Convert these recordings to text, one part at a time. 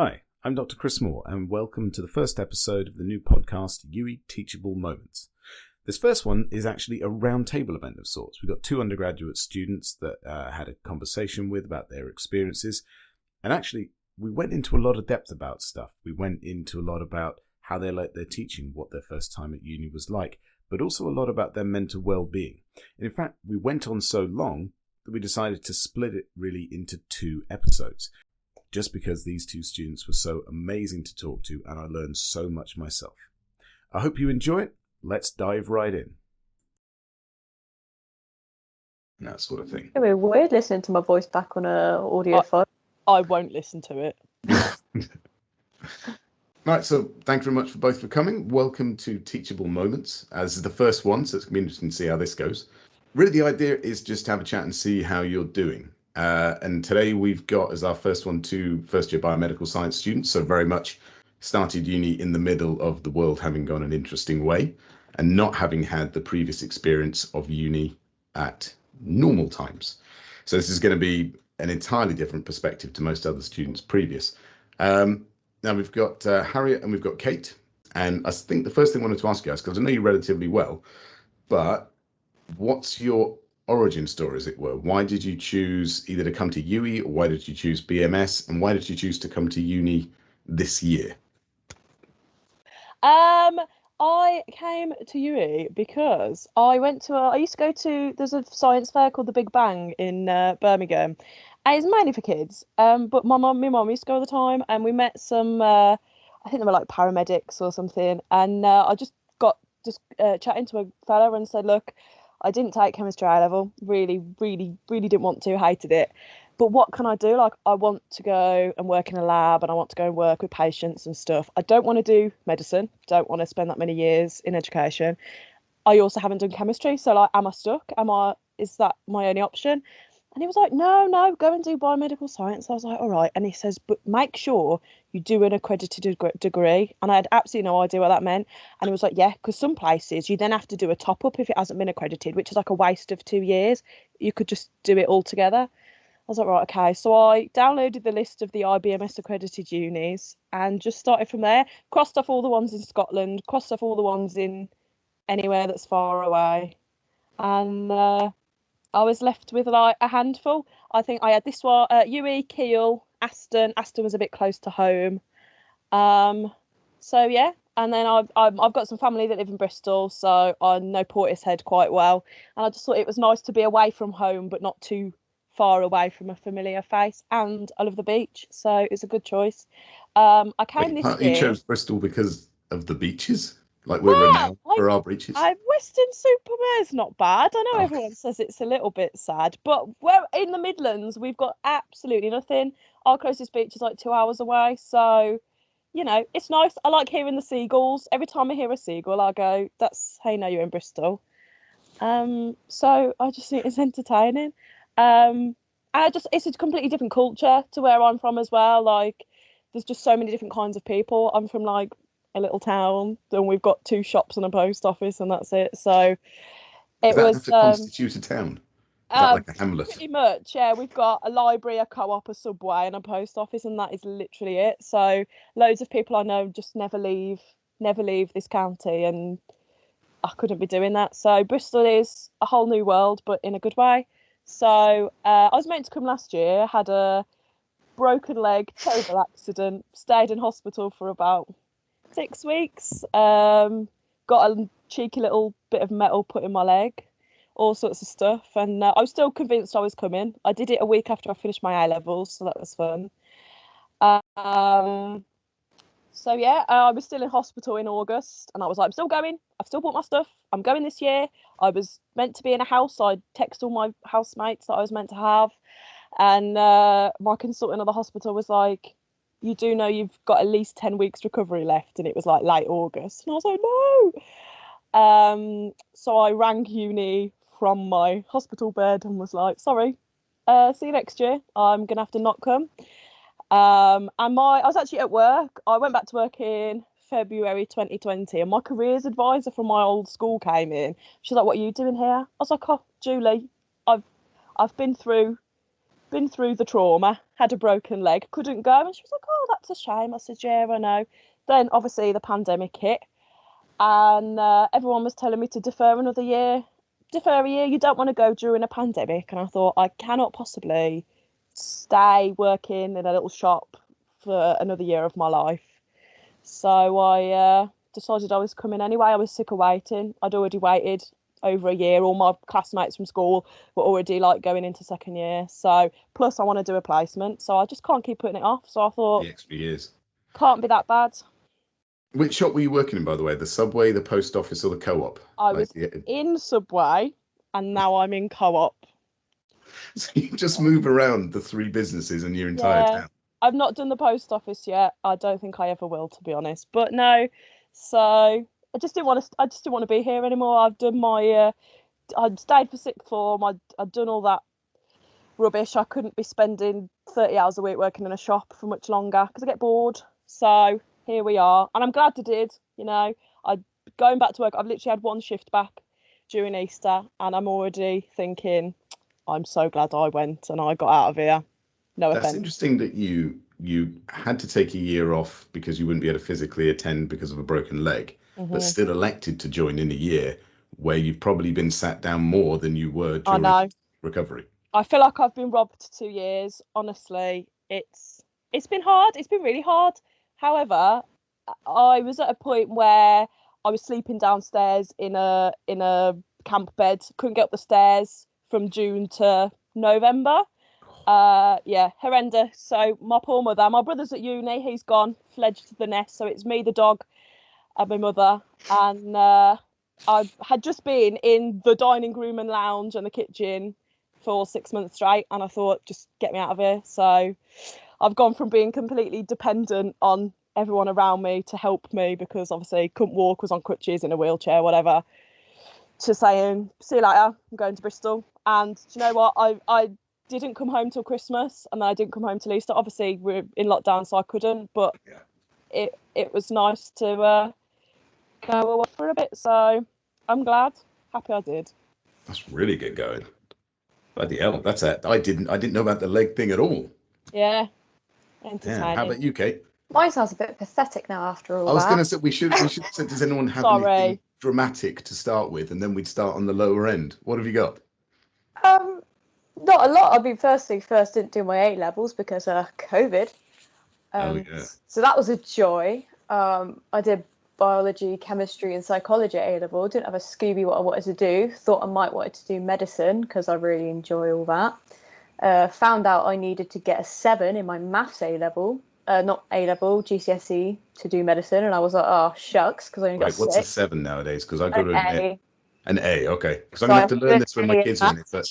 Hi, I'm Dr. Chris Moore, and welcome to the first episode of the new podcast, Teachable Moments. This first one is actually a roundtable event of sorts. We've got two undergraduate students that had a conversation with about their experiences, and actually we went into a lot of depth about stuff. We went into a lot about how they liked their teaching, what their first time at uni was like, but also a lot about their mental well-being. And in fact, we went on so long that we decided to split it really into two episodes, just because these two students were so amazing to talk to and I learned so much myself. I hope you enjoy it. Let's dive right in. That sort of thing. It'd be weird listening to my voice back on a audio file. I won't listen to it. Right, so thank you very much for coming. Welcome to Teachable Moments as the first one, so it's going to be interesting to see how this goes. Really, the idea is just to have a chat and see how you're doing. And today we've got as our first one two first-year Biomedical Science students, so very much started uni in the middle of the world having gone an interesting way and not having had the previous experience of uni at normal times. So this is going to be an entirely different perspective to most other students previous. Now we've got Harriet and we've got Kate. And I think the first thing I wanted to ask you guys, because I know you relatively well, but what's your origin story, as it were? Why did you choose either to come to UE, or why did you choose BMS, and why did you choose to come to uni this year? I came to UE because I used to go to, there's a science fair called the Big Bang in Birmingham, and it's mainly for kids, but my mum used to go all the time, and we met some, I think they were like paramedics or something, and I just got chatting to a fella and said, look, I didn't take chemistry A level, really didn't want to, hated it. But what can I do? Like, I want to go and work in a lab and I want to go and work with patients and stuff. I don't want to do medicine, don't want to spend that many years in education. I also haven't done chemistry, so like, am I stuck? Is that my only option? And he was like, no, go and do biomedical science. I was like, all right. And he says, but make sure you do an accredited degree. And I had absolutely no idea what that meant. And he was like, yeah, because some places you then have to do a top up if it hasn't been accredited, which is like a waste of 2 years. You could just do it all together. I was like, right, okay. So I downloaded the list of the IBMS accredited unis and just started from there. Crossed off all the ones in Scotland, crossed off all the ones in anywhere that's far away. And I was left with like a handful. I think I had this one, UE, Kiel, Aston. Aston was a bit close to home. So yeah, and then I've got some family that live in Bristol, so I know Portishead quite well. And I just thought it was nice to be away from home, but not too far away from a familiar face. And I love the beach, so it's a good choice. I came this year. You chose Bristol because of the beaches? Like we're renowned for our beaches? Western-super-Mare's not bad. I know everyone says it's a little bit sad, but we're in the Midlands. We've got absolutely nothing. Our closest beach is like 2 hours away, so you know it's nice. I like hearing the seagulls. Every time I hear a seagull, I go, "That's how you know you're in Bristol." So I just think it's entertaining. It's a completely different culture to where I'm from as well. Like, there's just so many different kinds of people. I'm from like a little town, and we've got 2 shops and a post office, and that's it. So Does that have to constitute a town? Is that like a hamlet? Pretty much, yeah. We've got a library, a co-op, a subway, and a post office, and that is literally it. So loads of people I know just never leave this county, and I couldn't be doing that. So Bristol is a whole new world, but in a good way. So I was meant to come last year, had a broken leg, terrible accident, stayed in hospital for about 6 weeks, got a cheeky little bit of metal put in my leg, all sorts of stuff, and I was still convinced I was coming. I did it a week after I finished my A levels, so that was fun. So yeah, I was still in hospital in August, and I was like, I'm still going. I've still bought my stuff. I'm going this year. I was meant to be in a house, so I texted all my housemates that I was meant to have, and my consultant at the hospital was like, you do know you've got at least 10 weeks recovery left, and it was like late August, and I was like, no. So I rang uni from my hospital bed and was like, sorry, see you next year. I'm gonna have to not come. And I was actually at work. I went back to work in February 2020, and my careers advisor from my old school came in. She's like, what are you doing here? I was like, oh, Julie, I've been through been through the trauma, had a broken leg, couldn't go. And she was like, oh, that's a shame. I said, yeah, I know. Then obviously the pandemic hit, and everyone was telling me to defer another year. Defer a year, you don't want to go during a pandemic. And I thought, I cannot possibly stay working in a little shop for another year of my life. So I decided I was coming anyway. I was sick of waiting. I'd already waited over a year. All my classmates from school were already like going into second year. So plus I want to do a placement. So I just can't keep putting it off. So I thought, The extra years. Can't be that bad. Which shop were you working in, by the way? The Subway, the post office, or the co-op? I was in Subway and now I'm in co-op. So you just move around the three businesses in your entire town. I've not done the post office yet. I don't think I ever will, to be honest. But no, so I just didn't want to be here anymore. I've done my I'd stayed for sixth form. I'd done all that rubbish. I couldn't be spending 30 hours a week working in a shop for much longer because I get bored. So here we are, and I'm glad I did. You know, I going back to work. I've literally had one shift back during Easter, and I'm already thinking, I'm so glad I went and I got out of here. No offense. That's interesting that you had to take a year off because you wouldn't be able to physically attend because of a broken leg, but still elected to join in a year where you've probably been sat down more than you were during recovery. I feel like I've been robbed 2 years. Honestly, it's been hard. It's been really hard. However, I was at a point where I was sleeping downstairs in a camp bed. Couldn't get up the stairs from June to November. Yeah, horrendous. So my poor mother, my brother's at uni, he's gone, fledged to the nest. So it's me, the dog, and my mother. And I had just been in the dining room and lounge and the kitchen for 6 months straight. And I thought, just get me out of here. So I've gone from being completely dependent on everyone around me to help me because obviously couldn't walk, was on crutches, in a wheelchair, whatever, to saying, see you later, I'm going to Bristol. And do you know what? I didn't come home till Christmas, and then I didn't come home till Easter. Obviously, we're in lockdown, so I couldn't. But it was nice to go away for a bit. So I'm glad, happy I did. That's really good going. Bloody hell, that's it. I didn't know about the leg thing at all. Yeah, entertaining. Yeah. How about you, Kate? Mine sounds a bit pathetic now after all that. I was going to say we should say, does anyone have anything dramatic to start with, and then we'd start on the lower end. What have you got? Not a lot. I mean, first didn't do my A levels because of COVID. So that was a joy. I did biology, chemistry, and psychology at A level. Didn't have a Scooby what I wanted to do. Thought I might wanted to do medicine because I really enjoy all that. Found out I needed to get a 7 in my maths A level. Not A level, GCSE to do medicine, and I was like, oh shucks, because I only got 6. What's a 7 nowadays? Because I got an A. An A, okay. Because I'm gonna have to learn this when my kids are in it, but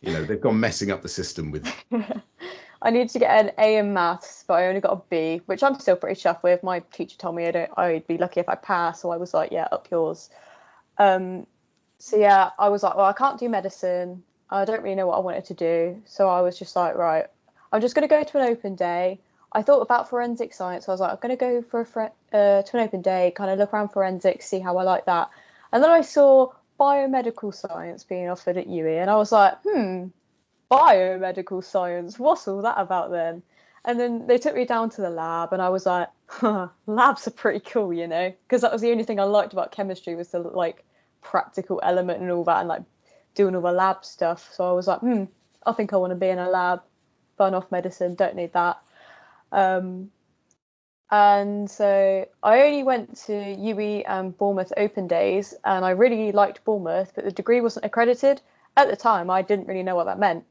you know they've gone messing up the system with. I needed to get an A in maths, but I only got a B, which I'm still pretty chuffed with. My teacher told me I'd be lucky if I pass, so I was like, yeah, up yours. So yeah, I was like, well, I can't do medicine. I don't really know what I wanted to do, so I was just like, right, I'm just going to go to an open day. I thought about forensic science. So I was like, I'm going to go to an open day, kind of look around forensics, see how I like that. And then I saw biomedical science being offered at UE, and I was like, biomedical science, what's all that about then? And then they took me down to the lab, and I was like, labs are pretty cool, you know, because that was the only thing I liked about chemistry was the like practical element and all that, and like doing all the lab stuff. So I was like, I think I want to be in a lab. Burn off medicine, don't need that. And so I only went to UE and Bournemouth open days, and I really liked Bournemouth, but the degree wasn't accredited. At the time, I didn't really know what that meant.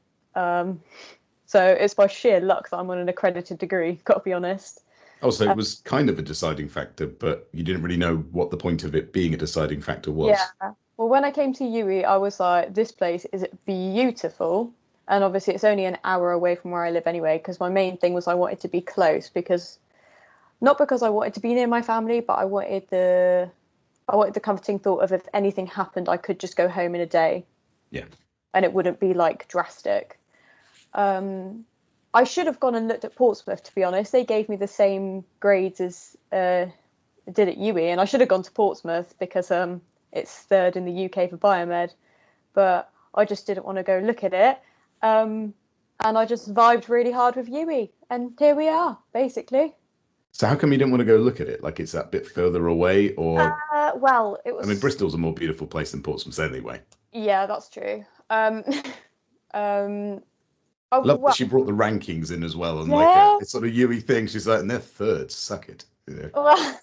So it's by sheer luck that I'm on an accredited degree, got to be honest. Oh, so it was kind of a deciding factor, but you didn't really know what the point of it being a deciding factor was. Yeah. Well, when I came to UE, I was like, this place is beautiful. And obviously it's only an hour away from where I live anyway, because my main thing was I wanted to be close, not because I wanted to be near my family, but I wanted the comforting thought of if anything happened, I could just go home in a day. Yeah. And it wouldn't be like drastic. I should have gone and looked at Portsmouth, to be honest. They gave me the same grades as I did at UE, and I should have gone to Portsmouth because it's third in the UK for Biomed, but I just didn't want to go look at it. and I just vibed really hard with UWE, and here we are, basically. So how come you didn't want to go look at it? Like it's that bit further away, or Well, it I was. mean, Bristol's a more beautiful place than Portsmouth anyway. Yeah, that's true. I love Well, that she brought the rankings in as well, and like Yeah. a sort of UE thing. She's like, and they're third, suck it. well,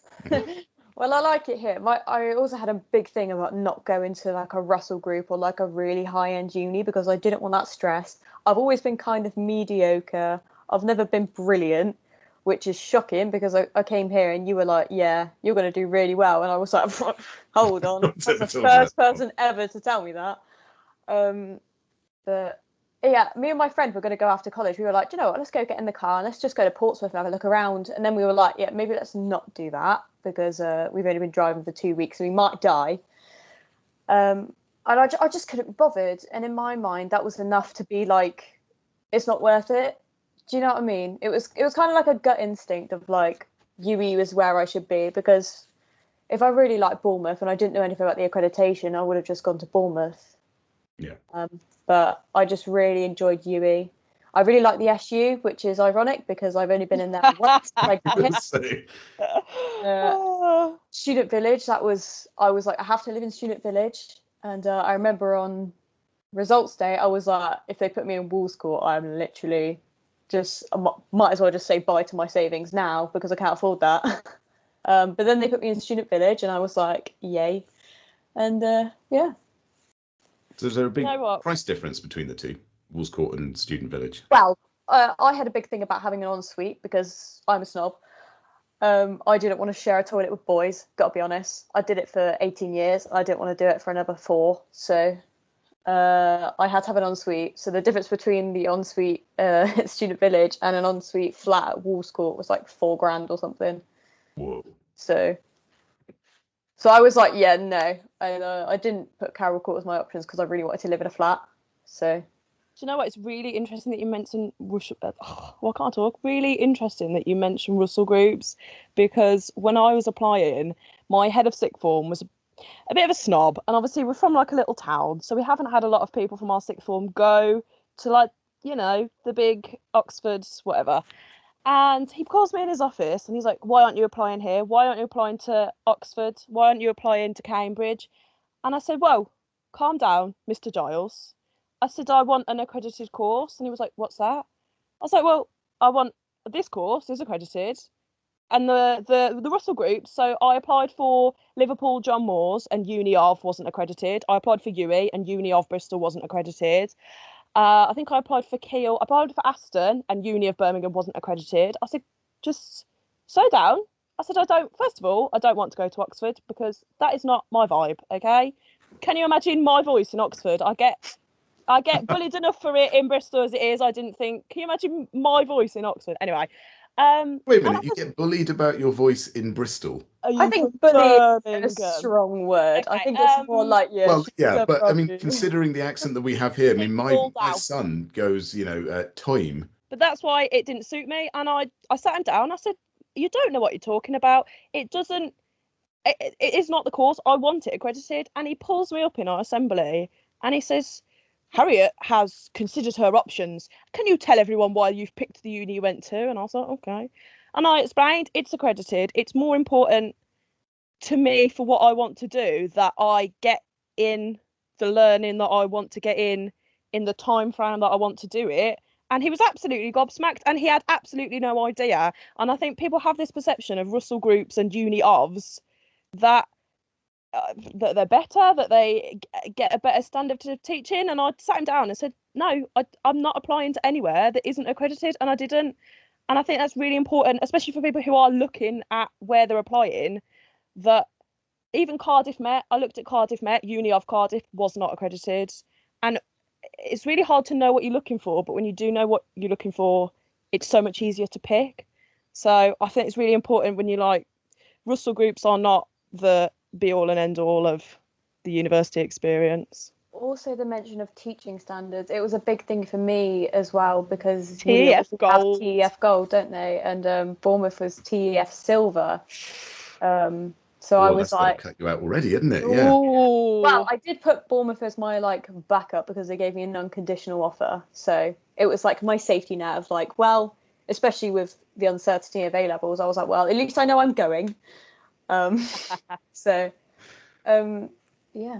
well, I like it here. I also had a big thing about not going to like a Russell group or like a really high-end uni because I didn't want that stress. I've always been kind of mediocre. I've never been brilliant, which is shocking because I came here and you were like, yeah, you're going to do really well. And I was like, hold on. That's the first person ever to tell me that. But yeah, me and my friend were going to go after college. We were like, do you know what? Let's go get in the car and let's just go to Portsmouth and have a look around. And then we were like, yeah, maybe let's not do that because we've only been driving for 2 weeks and we might die. And I just couldn't be bothered. And in my mind, that was enough to be like, it's not worth it. Do you know what I mean? It was kind of like a gut instinct of like, UE was where I should be because if I really liked Bournemouth and I didn't know anything about the accreditation, I would have just gone to Bournemouth. Yeah. But I just really enjoyed UE. I really like the SU, which is ironic because I've only been in there once. Student Village, I was like, I have to live in Student Village. And I remember on results day, I was like, if they put me in Wolves Court, I'm literally I might as well just say bye to my savings now because I can't afford that. But then they put me in Student Village and I was like, yay. And yeah. So is there a big price difference between the two, Wolves Court and Student Village? Well, I had a big thing about having an ensuite because I'm a snob. I didn't want to share a toilet with boys, gotta be honest. I did it for 18 years. I didn't want to do it for another 4. So I had to have an ensuite. So the difference between the ensuite at Student Village and an ensuite flat at Wolves Court was like $4,000 or something. Whoa. So I was like, yeah, no. And I didn't put Carroll Court as my options because I really wanted to live in a flat. So. Do you know what? It's really interesting that you mentioned I can't talk. Really interesting that you mentioned Russell groups because when I was applying, my head of sixth form was a bit of a snob, and obviously we're from like a little town, so we haven't had a lot of people from our sixth form go to like the big Oxfords, whatever. And he calls me in his office and he's like, why aren't you applying here? Why aren't you applying to Oxford? Why aren't you applying to Cambridge? And I said, well, calm down, Mr. Giles. I said, I want an accredited course. And he was like, what's that? I was like, well, I want this course is accredited. And the Russell group, so I applied for Liverpool John Moores and Uni of wasn't accredited. I applied for UE and Uni of Bristol wasn't accredited. I think I applied for Keele. I applied for Aston and Uni of Birmingham wasn't accredited. I said, just slow down. I said, first of all, I don't want to go to Oxford because that is not my vibe, okay? Can you imagine my voice in Oxford? I get bullied enough for it in Bristol as it is. I didn't think, can you imagine my voice in Oxford? Anyway. Wait a minute, you get bullied about your voice in Bristol? I think bullying is a strong word. Okay, I think it's more like, yeah. Well, yeah, but I mean, considering the accent that we have here, I mean, my son goes, time. But that's why it didn't suit me. And I sat him down. I said, you don't know what you're talking about. It is not the course. I want it accredited. And he pulls me up in our assembly and he says, Harriet has considered her options. Can you tell everyone why you've picked the uni you went to? And I was like, okay. And I explained, it's accredited. It's more important to me for what I want to do that I get in the learning that I want to get in the time frame that I want to do it. And he was absolutely gobsmacked and he had absolutely no idea. And I think people have this perception of Russell groups and uni ofs that they're better, that they get a better standard of teaching. And I sat him down and said, no, I'm not applying to anywhere that isn't accredited. And I didn't. And I think that's really important, especially for people who are looking at where they're applying, that even Cardiff Met, I looked at Cardiff Met, Uni of Cardiff was not accredited. And it's really hard to know what you're looking for. But when you do know what you're looking for, it's so much easier to pick. So I think it's really important when you Russell groups are not the be all and end all of the university experience. Also the mention of teaching standards, it was a big thing for me as well because TEF Gold. have TEF Gold, don't they? And Bournemouth was TEF Silver. So I Oh, was that's going to like, cut you out already, isn't it? Yeah. well, Oh, I did put Bournemouth as my like backup because they gave me an unconditional offer. So it was like my safety net of like, well, especially with the uncertainty of A levels, I was like, well, at least I know I'm going. Um, so yeah.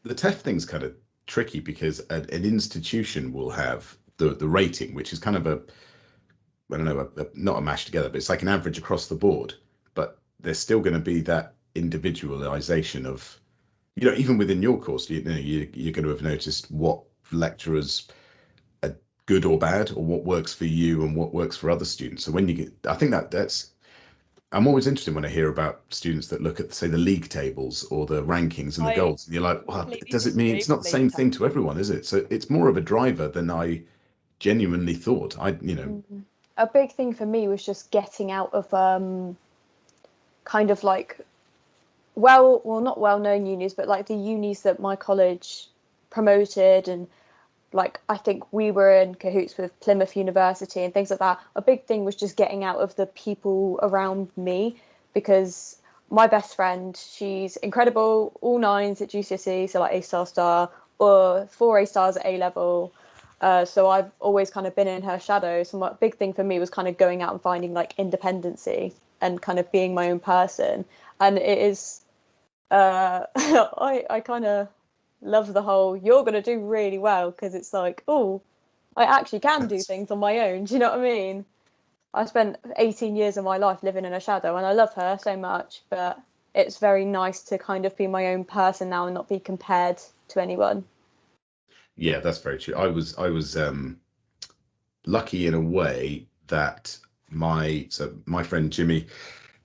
The TEF thing's kind of tricky because an institution will have the rating, which is kind of I don't know, not a mash together, but it's like an average across the board. But there's still going to be that individualization of, even within your course, you're going to have noticed what lecturers are good or bad, or what works for you and what works for other students. So when you get, I think that's, I'm always interested when I hear about students that look at, say, the league tables or the rankings and the I goals, and you're like, well, completely does it mean disagree it's not with the same league thing to everyone, is it? So it's more of a driver than I genuinely thought. A big thing for me was just getting out of kind of like not well-known unis, but like the unis that my college promoted, and like I think we were in cahoots with Plymouth University and things like that. A big thing was just getting out of the people around me, because my best friend, she's incredible, all nines at GCSE, so like A star, or 4 A stars at A level. So I've always kind of been in her shadow. So my big thing for me was kind of going out and finding like independency and kind of being my own person. And it is, I kind of love the whole you're going to do really well, because it's like, oh, I actually can do things on my own. Do you know what I mean? I spent 18 years of my life living in a shadow, and I love her so much, but it's very nice to kind of be my own person now and not be compared to anyone. Yeah, that's very true. I was lucky in a way that my friend Jimmy,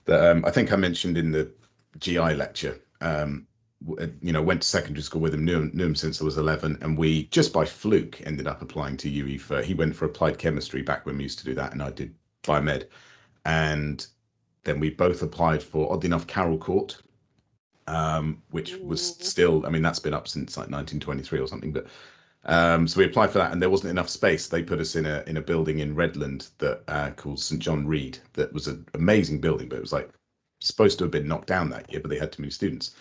that I think I mentioned in the GI lecture, went to secondary school with him, knew him since I was 11, and we just by fluke ended up applying to UE for. He went for applied chemistry back when we used to do that, and I did biomed, and then we both applied for, oddly enough, Carroll Court, which was Ooh. still, I mean, that's been up since like 1923 or something, but so we applied for that, and there wasn't enough space. They put us in a building in Redland that called St John Reed. That was an amazing building, but it was like supposed to have been knocked down that year, but they had too many students.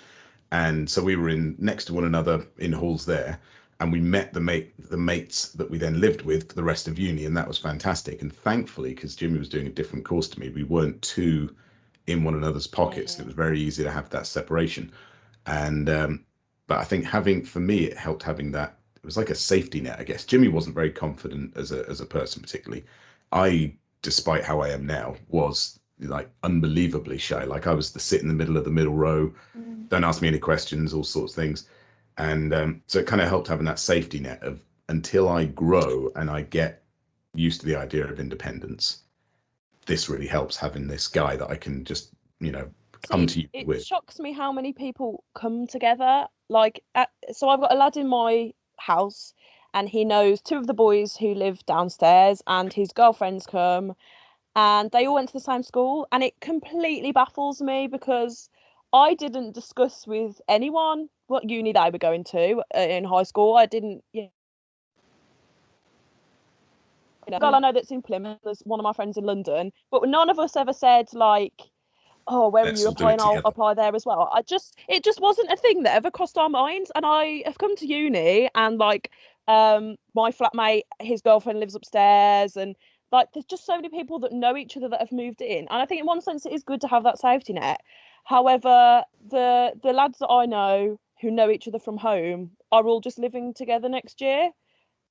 And so we were in next to one another in halls there, and we met the mates that we then lived with for the rest of uni, and that was fantastic. And thankfully, because Jimmy was doing a different course to me, we weren't too in one another's pockets, and it was very easy to have that separation. And but I think for me, it helped having that. It was like a safety net, I guess. Jimmy wasn't very confident as a person, particularly. I, despite how I am now, was like unbelievably shy. Like I was the sit in the middle of the middle row, don't ask me any questions, all sorts of things. And so it kind of helped having that safety net of, until I grow and I get used to the idea of independence, this really helps having this guy that I can just, come See, to you it with. shocks me how many people come together. Like, so I've got a lad in my house, and he knows two of the boys who live downstairs, and his girlfriends come, and they all went to the same school, and it completely baffles me because I didn't discuss with anyone what uni they were going to in high school. I didn't, girl I know that's in Plymouth, there's one of my friends in London, but none of us ever said like, oh, where are Let's you all do it applying? I'll together. apply there as well. It just wasn't a thing that ever crossed our minds. And I have come to uni, and like, my flatmate, his girlfriend lives upstairs, and like, there's just so many people that know each other that have moved in. And I think in one sense it is good to have that safety net. However, the lads that I know who know each other from home are all just living together next year.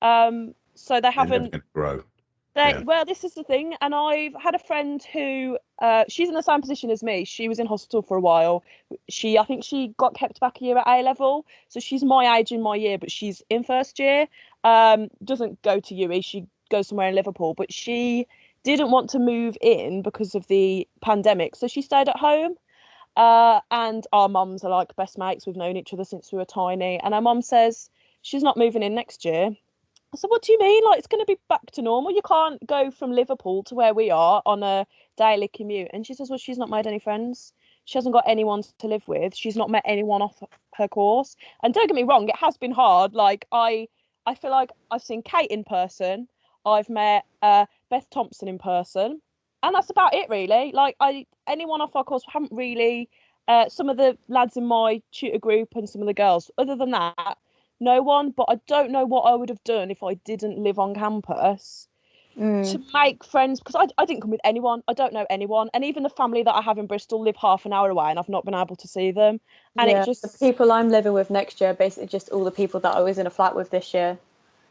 So they They're never haven't going to grow. they Yeah. well, this is the thing, and I've had a friend who she's in the same position as me. She was in hospital for a while. I think she got kept back a year at A level, so she's my age in my year, but she's in first year. Doesn't go to UE. She goes somewhere in Liverpool, but she didn't want to move in because of the pandemic, so she stayed at home. And our mums are like best mates. We've known each other since we were tiny, and our mum says she's not moving in next year. I said, what do you mean? Like, it's going to be back to normal. You can't go from Liverpool to where we are on a daily commute. And she says, well, she's not made any friends. She hasn't got anyone to live with. She's not met anyone off her course. And don't get me wrong, it has been hard. Like, I feel like I've seen Kate in person. I've met Beth Thompson in person. And that's about it, really. Like, anyone off our course haven't really some of the lads in my tutor group and some of the girls. Other than that, no one. But I don't know what I would have done if I didn't live on campus to make friends, because I didn't come with anyone. I don't know anyone, and even the family that I have in Bristol live half an hour away, and I've not been able to see them. And Yeah, it just the people I'm living with next year are basically just all the people that I was in a flat with this year.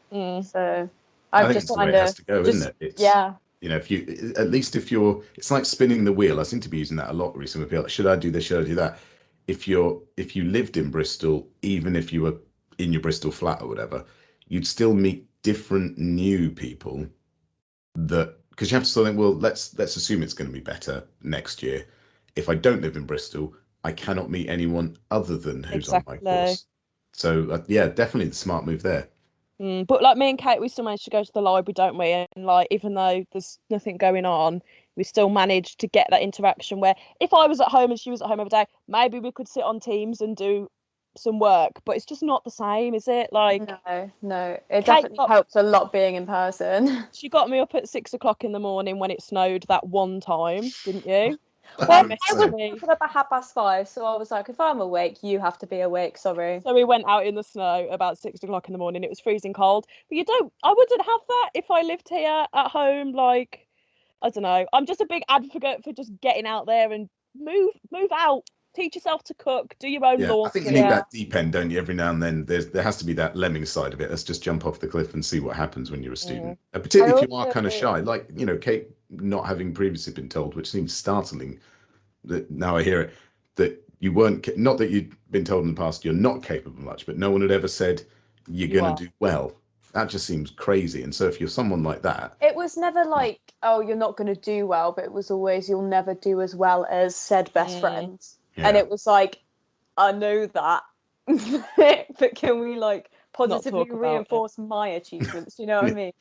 So I I've think just it's the way kind it has of to go, just, isn't it? It's, yeah, you know, if you, at least if you're, it's like spinning the wheel. I seem to be using that a lot recently. People are like, should I do this? Should I do that? If you lived in Bristol, even if you were in your Bristol flat or whatever, you'd still meet different new people that, because you have to sort of think, well, let's assume it's going to be better next year. If I don't live in Bristol, I cannot meet anyone other than who's on my exactly. course. So yeah, definitely the smart move there. But like me and Kate, we still manage to go to the library, don't we? And like, even though there's nothing going on, we still manage to get that interaction where if I was at home and she was at home every day, maybe we could sit on Teams and do some work, but it's just not the same, is it? Like, no, it Kate definitely helps a lot being in person. she got me up at 6 o'clock in the morning when it snowed that one time, didn't you? Well, And I was messaged me. up at 5:30, so I was like, if I'm awake, you have to be awake. Sorry. So we went out in the snow about 6 o'clock in the morning. It was freezing cold, but I wouldn't have that if I lived here at home. Like, I don't know. I'm just a big advocate for just getting out there and move out. Teach yourself to cook. Do your own Yeah, I think you laundry. need that deep end, don't you? Every now and then, there has to be that lemming side of it. Let's just jump off the cliff and see what happens when you're a student, and particularly if you are kind of shy, like Kate, not having previously been told, which seems startling. That now I hear it, that you weren't, not that you'd been told in the past you're not capable of much, but no one had ever said you're You going are. to do well. That just seems crazy. And so if you're someone like that, It was never like, oh, you're not going to do well, but it was always, you'll never do as well as said best friends. And yeah, it was like, I know that, but can we like Not positively talk about it. reinforce my achievements? You know what I mean?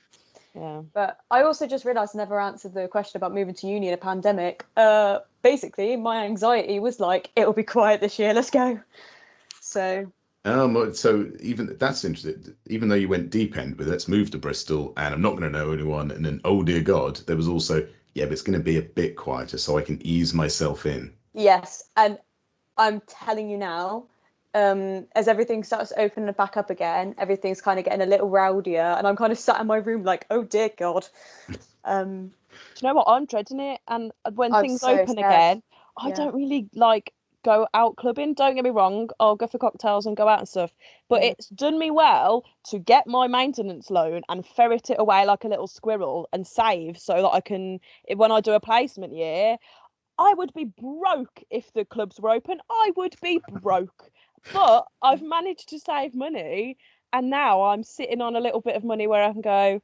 Yeah. But I also just realised I never answered the question about moving to uni in a pandemic. Basically, my anxiety was like, it'll be quiet this year, let's go. So so even that's interesting. Even though you went deep end with let's move to Bristol and I'm not going to know anyone, and then oh dear God, there was also but it's going to be a bit quieter so I can ease myself in. yes, and I'm telling you now, as everything starts opening back up again, everything's kind of getting a little rowdier, and I'm kind of sat in my room like, oh dear God. Do you know what? I'm dreading it, and when I'm things so open scared. again, I Yeah. don't really like go out clubbing. Don't get me wrong, I'll go for cocktails and go out and stuff, but it's done me well to get my maintenance loan and ferret it away like a little squirrel and save so that I can, when I do a placement year, I would be broke if the clubs were open. I would be broke. But I've managed to save money, and now I'm sitting on a little bit of money where I can go,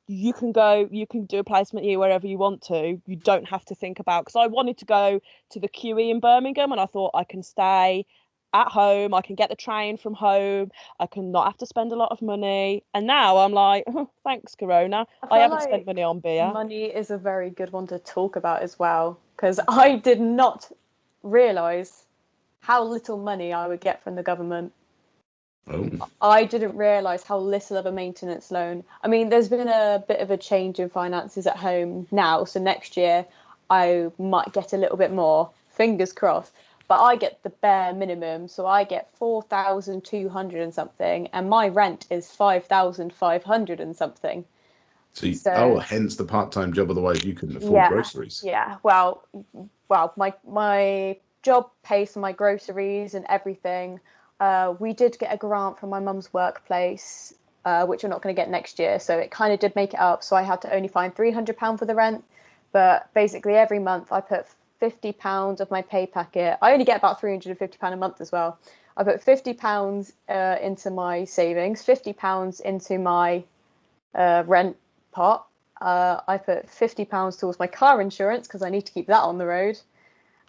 you can do a placement year wherever you want to. You don't have to think about, because I wanted to go to the QE in Birmingham and I thought I can stay at home, I can get the train from home, I can not have to spend a lot of money. And now I'm like, oh, thanks Corona, I haven't like spent money on beer. money is a very good one to talk about as well, because I did not realise how little money I would get from the government. I didn't realise how little of a maintenance loan. I mean, there's been a bit of a change in finances at home now, so next year I might get a little bit more, fingers crossed. But I get the bare minimum, so I get 4,200 and something, and my rent is 5,500 and something. So hence the part-time job. Otherwise, you couldn't afford groceries. Yeah. Well, my job pays for my groceries and everything. We did get a grant from my mum's workplace, which I'm not going to get next year. So it kind of did make it up. So I had to only find £300 for the rent. But basically every month I put £50 of my pay packet. I only get about £350 a month as well. I put £50 into my savings, £50 into my rent pot. I put £50 towards my car insurance because I need to keep that on the road.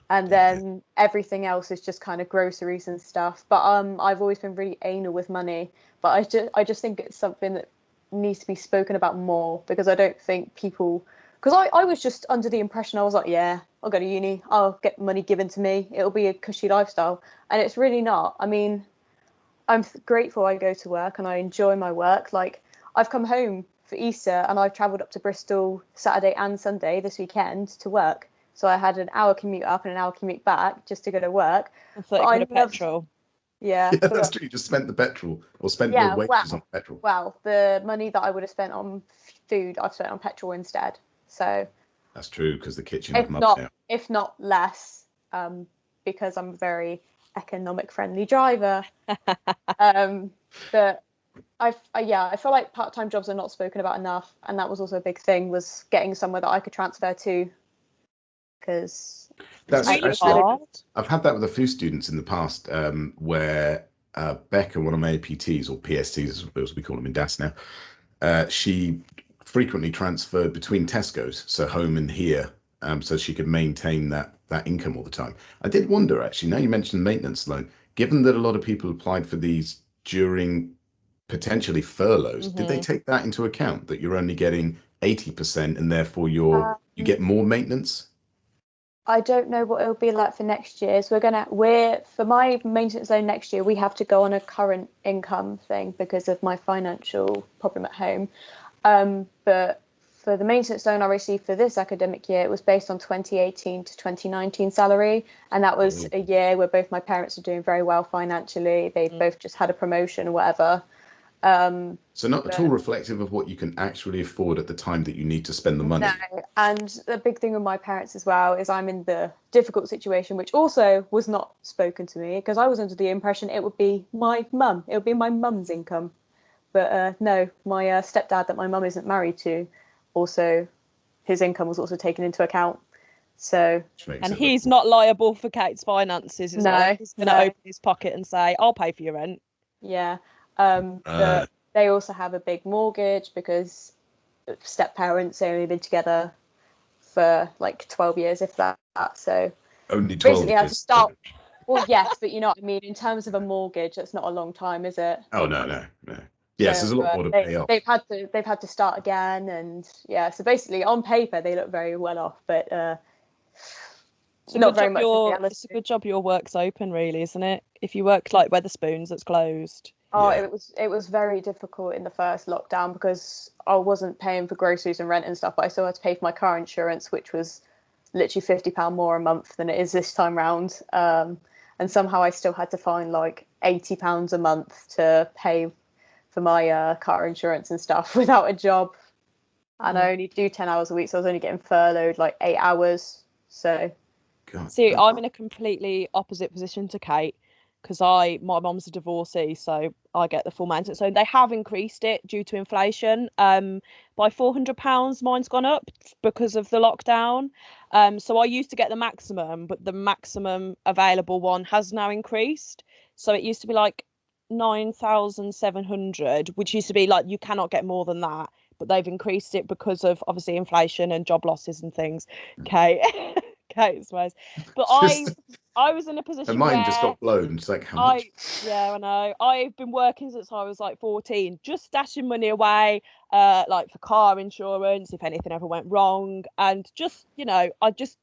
And then everything else is just kind of groceries and stuff. But I've always been really anal with money. But I just think it's something that needs to be spoken about more, because I don't think people... Because I was just under the impression, I was like, yeah, I'll go to uni, I'll get money given to me, it'll be a cushy lifestyle. And it's really not. I mean, I'm grateful I go to work and I enjoy my work. Like, I've come home for Easter and I've travelled up to Bristol Saturday and Sunday this weekend to work. So I had an hour commute up and an hour commute back just to go to work. And But 30 I quid of loved, petrol. yeah, Yeah, that's true. You just spent the petrol or spent your wages on petrol. well, the money that I would have spent on food, I've spent on petrol instead. So That's true, because the kitchen have mugged out. if not less, because I'm a very economic friendly driver. But I feel like part-time jobs are not spoken about enough, and that was also a big thing, was getting somewhere that I could transfer to, because That's really actually, hard. I've had that with a few students in the past, where Becca, one of my APTs or PSTs as we call them in DAS now, she frequently transferred between Tesco's, so home and here, so she could maintain that income all the time. I did wonder, actually, now you mentioned maintenance loan, given that a lot of people applied for these during potentially furloughs, did they take that into account, that you're only getting 80% and therefore you get more maintenance? I don't know what it'll be like for next year. So for my maintenance loan next year, we have to go on a current income thing because of my financial problem at home. But for the maintenance loan I received for this academic year, it was based on 2018 to 2019 salary. And that was a year where both my parents are doing very well financially. They both just had a promotion or whatever. So not at all reflective of what you can actually afford at the time that you need to spend the money. No, and the big thing with my parents as well is I'm in the difficult situation, which also was not spoken to me, because I was under the impression it would be my mum. It would be my mum's income. But no, my stepdad that my mum isn't married to, also his income was also taken into account. So and he's not liable for Kate's finances. It's not like he's going to open his pocket and say, I'll pay for your rent. Yeah. But they also have a big mortgage because step parents, they only been together for like 12 years, if that. So only 12 basically years. had to start. Well, yes, but you know what I mean. In terms of a mortgage, that's not a long time, is it? Oh no. Yes, so, there's a lot more to pay off. They've had to start again, and yeah. So basically, on paper, they look very well off, but not very much in reality. It's a good job your work's open, really, isn't it? If you work like Wetherspoons, that's closed. Oh, yeah. It was very difficult in the first lockdown because I wasn't paying for groceries and rent and stuff, but I still had to pay for my car insurance, which was literally £50 more a month than it is this time round. And somehow I still had to find like £80 a month to pay for my car insurance and stuff without a job. And I only do 10 hours a week, so I was only getting furloughed like 8 hours. So see, I'm in a completely opposite position to Kate, because my mom's a divorcee, so I get the full maintenance. So they have increased it due to inflation. By £400, mine's gone up because of the lockdown. So I used to get the maximum, but the maximum available one has now increased. So it used to be like 9,700, which used to be like you cannot get more than that, but they've increased it because of obviously inflation and job losses and things. Kate swears. But I was in a position and mine where just got blown. It's like, how much? I know. I've been working since I was like 14, just stashing money away, like for car insurance if anything ever went wrong, and just I just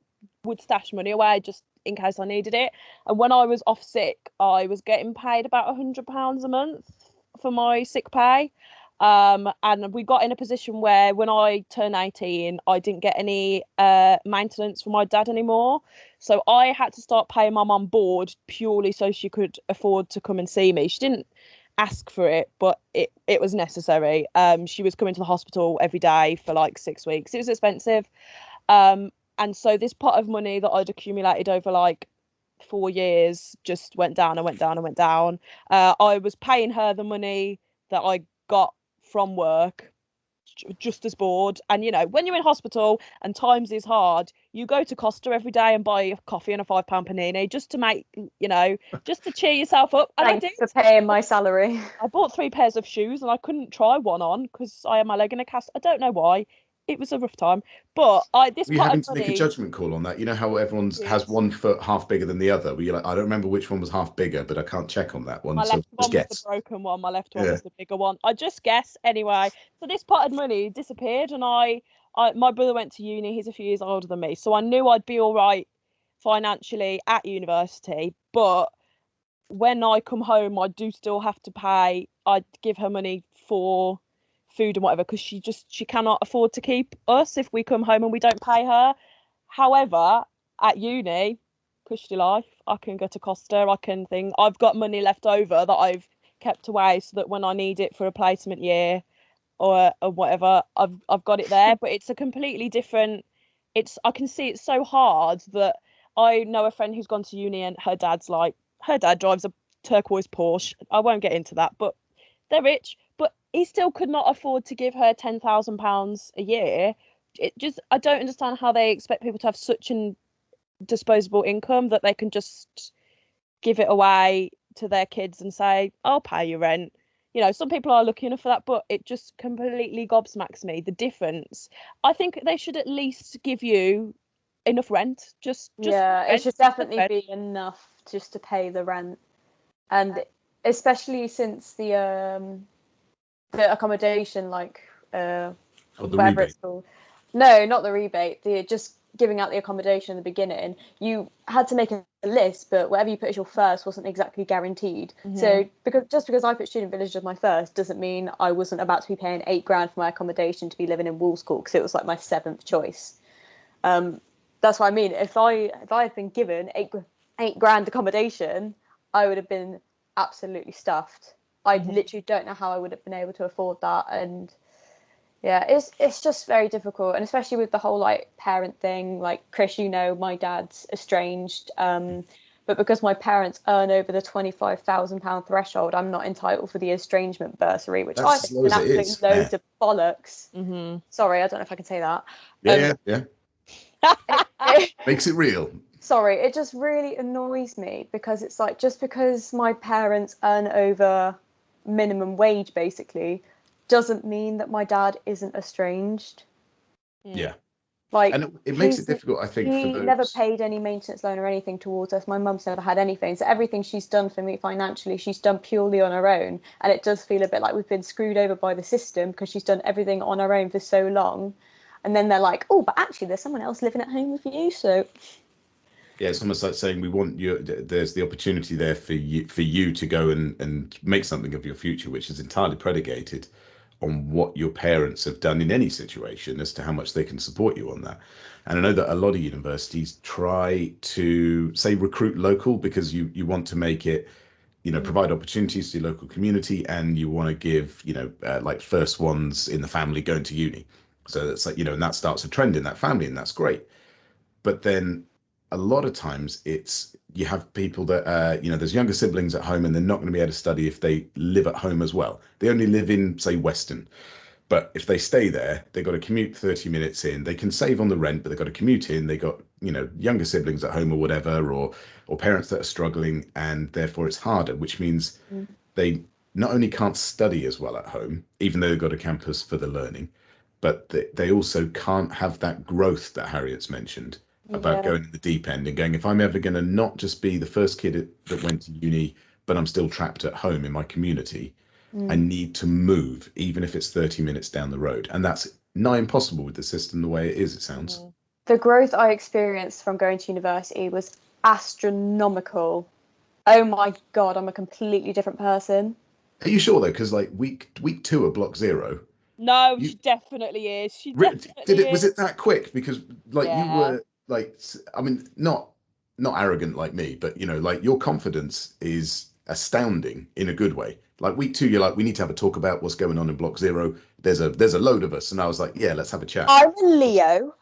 would stash money away just in case I needed it. And when I was off sick, I was getting paid about £100 a month for my sick pay. And we got in a position where when I turned 18, I didn't get any maintenance from my dad anymore. So I had to start paying my mum board purely so she could afford to come and see me. She didn't ask for it, but it was necessary. She was coming to the hospital every day for like 6 weeks. It was expensive. And so this pot of money that I'd accumulated over like 4 years just went down and went down and went down. I was paying her the money that I got from work just as bored. And when you're in hospital and times is hard, you go to Costa every day and buy a coffee and a £5 panini just to make just to cheer yourself up. And thanks for paying my salary. I bought 3 pairs of shoes and I couldn't try one on because I had my leg in a cast. I don't know why. It was a rough time, but We're having to make a judgment call on that. You know how everyone has one foot half bigger than the other. Were you like, I don't remember which one was half bigger, but I can't check on that one. My left one was the broken one. My left one was the bigger one. I just guess anyway. So this pot of money disappeared, and my brother went to uni. He's a few years older than me, so I knew I'd be all right financially at university. But when I come home, I do still have to pay. I'd give her money for food and whatever because she cannot afford to keep us if we come home and we don't pay her. However, at uni, cushy life, I can go to Costa, I can think I've got money left over that I've kept away so that when I need it for a placement year or whatever, I've got it there. But it's a completely different, I can see it's so hard that I know a friend who's gone to uni and her dad drives a turquoise Porsche. I won't get into that, but they're rich, but he still could not afford to give her £10,000 a year. I don't understand how they expect people to have such an disposable income that they can just give it away to their kids and say, I'll pay your rent. You know, some people are lucky enough for that, but it just completely gobsmacks me, the difference. I think they should at least give you enough rent. Just yeah, rent, it should definitely be enough just to pay the rent. And especially since the accommodation, like the whatever rebate. it's called. No, not the rebate. The just giving out the accommodation in the beginning. You had to make a list, but whatever you put as your first wasn't exactly guaranteed. So because I put student village as my first doesn't mean I wasn't about to be paying £8,000 for my accommodation to be living in Wolves Court, because it was like my seventh choice. That's what I mean. If I had been given £8,000 accommodation, I would have been absolutely stuffed. I literally don't know how I would have been able to afford that. And yeah, it's just very difficult, and especially with the whole like parent thing. Like Chris, you know, my dad's estranged, but because my parents earn over the £25,000 threshold, I'm not entitled for the estrangement bursary, which That's I as think low is as an it absolute is. load Yeah. of bollocks. Sorry, I don't know if I can say that. Yeah. Makes it real. Sorry, it just really annoys me, because it's like, just because my parents earn over minimum wage basically doesn't mean that my dad isn't estranged. Yeah. Like, And it makes it difficult, I think, for he those. never paid any maintenance loan or anything towards us. My mum's never had anything, so everything she's done for me financially, she's done purely on her own. And it does feel a bit like we've been screwed over by the system, because she's done everything on her own for so long, and then they're like, oh, but actually there's someone else living at home with you, so Yeah, it's almost like saying we want you. There's the opportunity there for you to go and make something of your future, which is entirely predicated on what your parents have done in any situation as to how much they can support you on that. And I know that a lot of universities try to say recruit local, because you want to make it, provide opportunities to your local community, and you want to give, like first ones in the family going to uni. So that's like, and that starts a trend in that family, and that's great. But then a lot of times it's, you have people that there's younger siblings at home, and they're not going to be able to study if they live at home as well. They only live in, say, Weston, but if they stay there, they've got to commute 30 minutes in. They can save on the rent, but they've got to commute in. They got, younger siblings at home or whatever, or parents that are struggling, and therefore it's harder, which means they not only can't study as well at home, even though they've got a campus for the learning, but they also can't have that growth that Harriet's mentioned about going in the deep end and going, if I'm ever going to not just be the first kid that went to uni, but I'm still trapped at home in my community, I need to move, even if it's 30 minutes down the road. And that's nigh impossible with the system the way it is, it sounds. The growth I experienced from going to university was astronomical. Oh my God, I'm a completely different person. Are you sure though? Because like week 2 of block 0. No, she definitely is. She definitely Was is. it that quick? Because like you Yeah. were like, I mean, not arrogant like me, but like your confidence is astounding in a good way. Like week 2, you're like, we need to have a talk about what's going on in block 0. There's a load of us, and I was like, yeah, let's have a chat. I'm a Leo.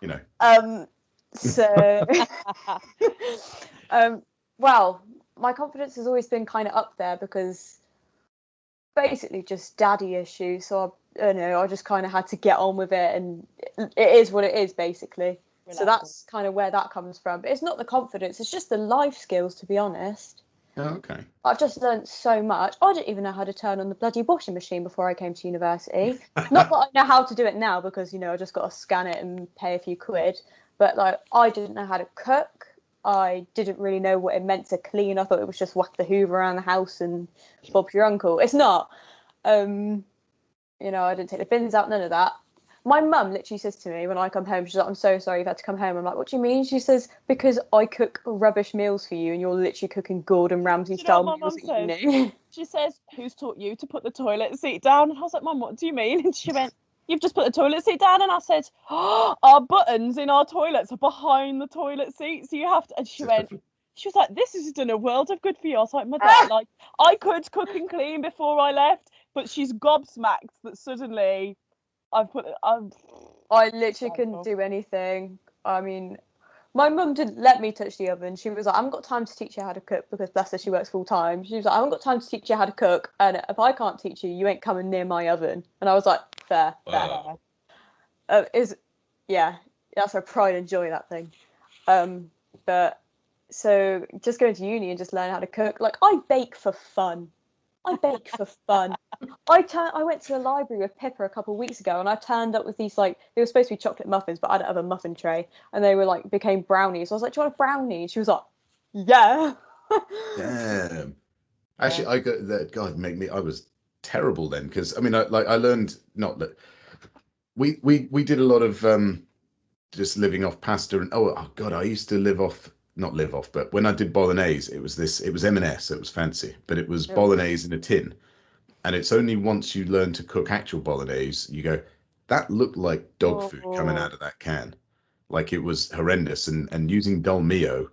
So well, my confidence has always been kind of up there, because basically just daddy issues. So I just kind of had to get on with it, and it is what it is basically. So that's kind of where that comes from. But it's not the confidence, it's just the life skills, to be honest. Oh, okay. I've just learned so much. I didn't even know how to turn on the bloody washing machine before I came to university. Not that I know how to do it now, because I just got to scan it and pay a few quid. But like, I didn't know how to cook. I didn't really know what it meant to clean. I thought it was just whack the hoover around the house and Bob your uncle. It's not. I didn't take the bins out, none of that. My mum literally says to me when I come home, she's like, I'm so sorry you've had to come home. I'm like, what do you mean? She says, because I cook rubbish meals for you, and you're literally cooking Gordon Ramsay style meals at uni. She says, who's taught you to put the toilet seat down? And I was like, Mum, what do you mean? And she went, you've just put the toilet seat down. And I said, oh, our buttons in our toilets are behind the toilet seat. So you have to, and she was like, this has done a world of good for you. I was like, Mother, like, I could cook and clean before I left, but she's gobsmacked that suddenly I literally couldn't do anything. I mean, my mum didn't let me touch the oven. She was like, I haven't got time to teach you how to cook, because bless her, she works full time. She was like, I haven't got time to teach you how to cook, and if I can't teach you, you ain't coming near my oven. And I was like, fair. That's her pride and joy, that thing. But so just going to uni and just learning how to cook, like, I bake for fun. I went to the library with Pippa a couple of weeks ago, and I turned up with these, like, they were supposed to be chocolate muffins, but I don't have a muffin tray, and they were like became brownies. I was like, do you want a brownie? And she was like, yeah. Damn. Actually, I got that. God, I was terrible then, because I mean, I learned not that we did a lot of just living off pasta, and oh God, I used to not live off, but when I did bolognese, it was M&S, it was fancy, but it was bolognese in a tin. And it's only once you learn to cook actual bolognese, you go, that looked like dog food coming out of that can. Like, it was horrendous. And using dolmio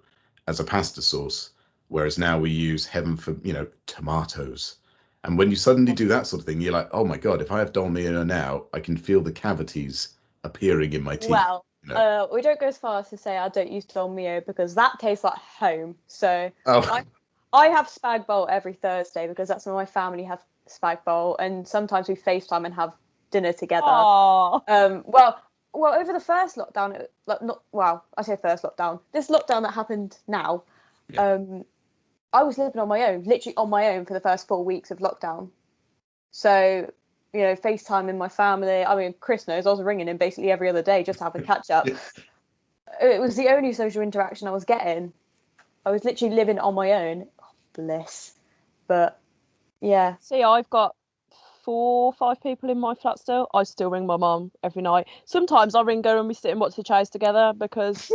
as a pasta sauce, whereas now we use, heaven for, tomatoes. And when you suddenly do that sort of thing, you're like, oh my God, if I have dolmio now, I can feel the cavities appearing in my teeth. Well, we don't go as far as to say I don't use dolmio, because that tastes like home. So I have spag bowl every Thursday, because that's when my family have spag bowl, and sometimes we FaceTime and have dinner together. Well, over the first lockdown, I say first lockdown, this lockdown that happened now, I was living on my own, literally on my own, for the first 4 weeks of lockdown. So, FaceTime in my family. I mean, Chris knows I was ringing him basically every other day just to have a catch up. It was the only social interaction I was getting. I was literally living on my own. Oh, bliss. But yeah. See, I've got 4 or 5 people in my flat still. I still ring my mum every night. Sometimes I ring her and we sit and watch the Chase together, because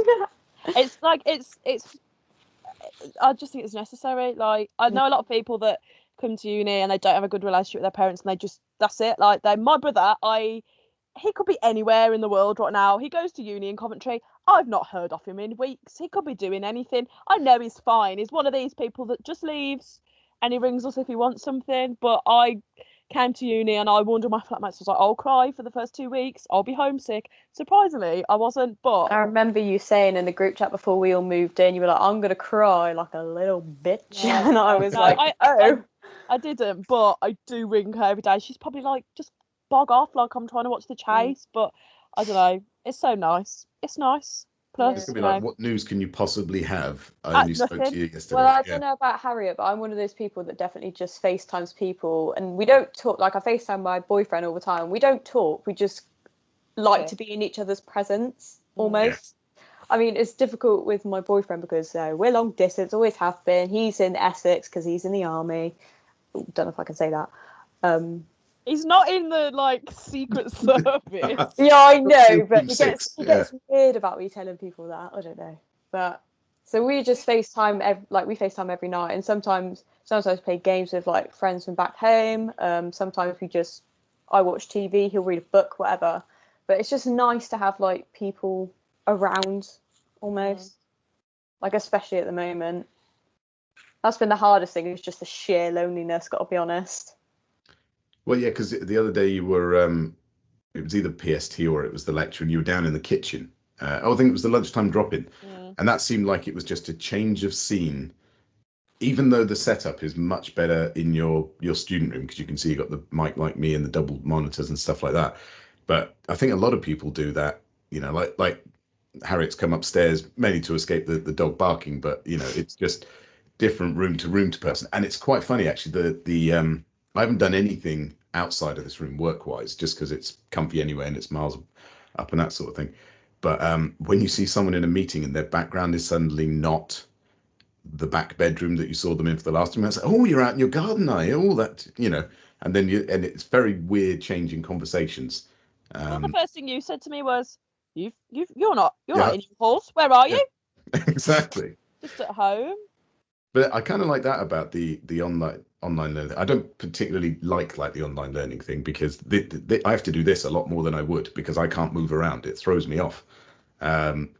it's like it's I just think it's necessary. Like, I know a lot of people that come to uni and they don't have a good relationship with their parents, and that's it. Like, my brother, he could be anywhere in the world right now. He goes to uni in Coventry. I've not heard of him in weeks. He could be doing anything. I know he's fine. He's one of these people that just leaves and he rings us if he wants something. But I came to uni and I warned my flatmates, I was like, I'll cry for the first 2 weeks. I'll be homesick. Surprisingly, I wasn't. But I remember you saying in the group chat before we all moved in, you were like, I'm going to cry like a little bitch. And I was I didn't, but I do ring her every day. She's probably like, just bog off, like I'm trying to watch the Chase. But I don't know. It's so nice. It's nice. Plus, it's gonna be like, what news can you possibly have? I only spoke to you yesterday. Well, I don't know about Harriet, but I'm one of those people that definitely just FaceTimes people, and we don't talk. Like, I FaceTime my boyfriend all the time. We don't talk. We just like to be in each other's presence, almost. I mean, it's difficult with my boyfriend because we're long distance, always have been. He's in Essex because he's in the army. Don't know if I can say that. He's not in the Secret Service. Yeah, I know, but he gets weird about me telling people that. I don't know, but so we just FaceTime we FaceTime every night, and sometimes play games with like friends from back home. Sometimes I watch TV, he'll read a book, whatever. But it's just nice to have like people around, almost, like, especially at the moment. That's been the hardest thing, is just the sheer loneliness, got to be honest. Well, yeah, because the other day you were, it was either PST or it was the lecture, and you were down in the kitchen. I think it was the lunchtime drop-in. And that seemed like it was just a change of scene, even though the setup is much better in your student room, because you can see you got the mic like me and the double monitors and stuff like that. But I think a lot of people do that, like Harriet's come upstairs mainly to escape the dog barking, but it's just different room to person. And it's quite funny, actually. I haven't done anything outside of this room work-wise, just because it's comfy anyway and it's miles up and that sort of thing. But when you see someone in a meeting and their background is suddenly not the back bedroom that you saw them in for the last time, it's like, oh, you're out in your garden, are you? All that, and then and it's very weird changing conversations. Well, the first thing you said to me was, you're not in your horse. Where are you? Exactly. Just at home. But I kind of like that about the online learning. I don't particularly like the online learning thing because I have to do this a lot more than I would because I can't move around. It throws me off. Um,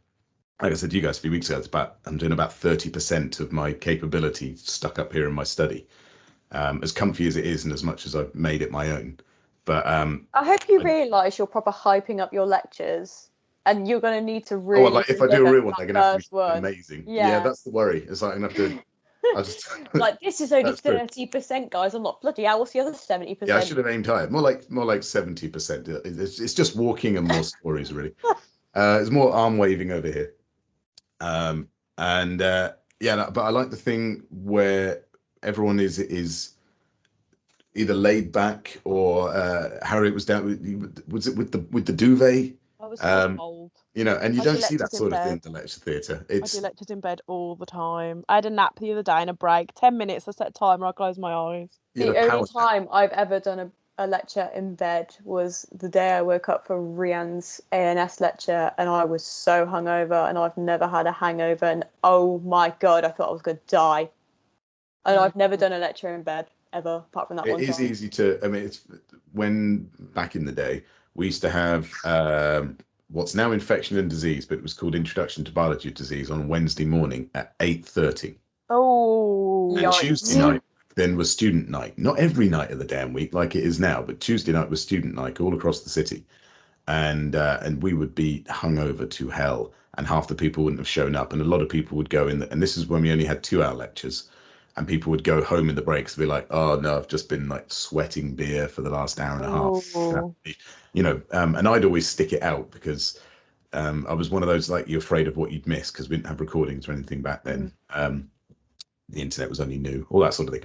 like I said to you guys a few weeks ago, I'm doing about 30% of my capability stuck up here in my study. As comfy as it is, and as much as I've made it my own. But I hope you realise you're proper hyping up your lectures, and you're going to need to oh, really like if I do a deliver real one, they're that gonna have to be first one. amazing. Yeah. That's the worry. It's like I'm gonna have to. I just Like, this is only That's true. 30%, guys. I'm not bloody hell. What's the other 70%? Yeah, I should have aimed higher. More like 70%. It's just walking and more stories, really. It's more arm waving over here. And yeah, but I like the thing where everyone is either laid back or Harriet was down. Was it with the duvet? I was so cold. You know, and you I don't do see that lectures in sort of thing in bed. the lecture theatre. I do lectures in bed all the time. I had a nap the other day and a break. 10 minutes, I set a timer, I closed my eyes. The only time I've ever done a lecture in bed was the day I woke up for Rian's ANS lecture, and I was so hungover, and I've never had a hangover, and oh my God, I thought I was going to die. And I've never done a lecture in bed ever, apart from that one time. It is easy to, I mean, it's when back in the day, we used to have what's now infection and disease, but it was called Introduction to Biology of Disease on Wednesday morning at 8:30. Oh, and Tuesday night then was student night. Not every night of the damn week like it is now, but Tuesday night was student night all across the city. And we would be hungover to hell, and half the people wouldn't have shown up, and a lot of people would go in, and this is when we only had 2-hour lectures, and people would go home in the breaks and be like, oh no, I've just been like sweating beer for the last hour and a half, you know, and I'd always stick it out because I was one of those, like, you're afraid of what you'd miss because we didn't have recordings or anything back then. The internet was only new, all that sort of thing,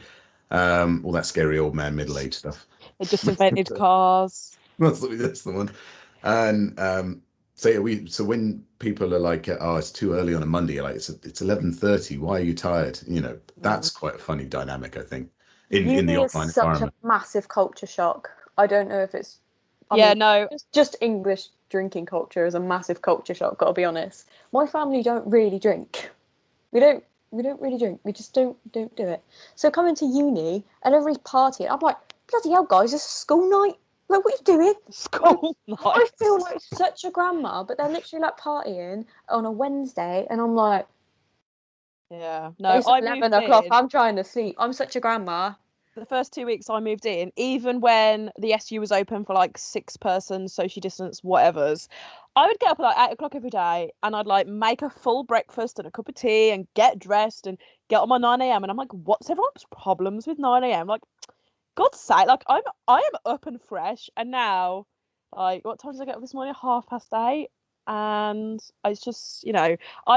all that scary old man middle-aged stuff. They just invented cars. That's the one. And so yeah, so when people are like, oh, it's too early on a Monday, like it's 11:30, why are you tired? You know, that's quite a funny dynamic, I think, in the online such environment. a massive culture shock. I don't know if it's just English drinking culture is a massive culture shock, gotta be honest. My family don't really drink. We don't really drink. We just don't do it. So coming to uni and everybody's partying, I'm like, bloody hell, guys, it's school night. Like, what are you doing? School night. I feel like such a grandma, but they're literally like partying on a Wednesday, and I'm like, yeah, no, it's 11 o'clock. I'm trying to sleep. I'm such a grandma. The first 2 weeks I moved in, even when the SU was open for like 6-person social distance whatevers, I would get up at like 8 o'clock every day, and I'd like make a full breakfast and a cup of tea and get dressed and get on my 9 a.m. And I'm like, what's everyone's problems with 9 a.m? Like, God's sake, like I am up and fresh. And now, like, what time did I get up this morning? 8:30. And it's just, you know,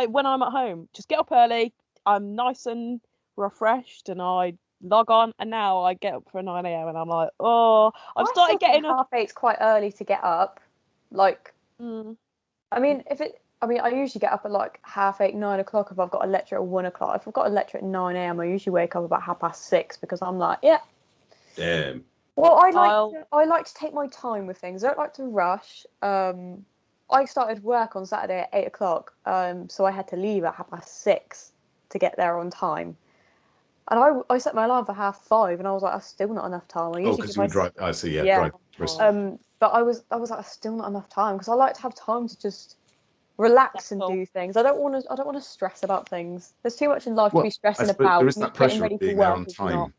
when I'm at home, just get up early. I'm nice and refreshed, and I log on, and now I get up for 9 a.m. and I'm like, oh, I've started getting up. 8:30's quite early to get up. Like, I mean, I usually get up at like 8:30, 9 o'clock if I've got a lecture at 1 o'clock. If I've got a lecture at 9 a.m, I usually wake up about 6:30 because I'm like, yeah. Damn. Well, I like to take my time with things. I don't like to rush. I started work on Saturday at 8 o'clock, so I had to leave at 6:30 to get there on time. And I set my alarm for 5:30, and I was like, that's still not enough time. Because you would drive. I see. Yeah. Drive. But I was like, that's still not enough time because I like to have time to just relax and do things. I don't want to stress about things. There's too much in life to be stressing about. There is that pressure of being there on time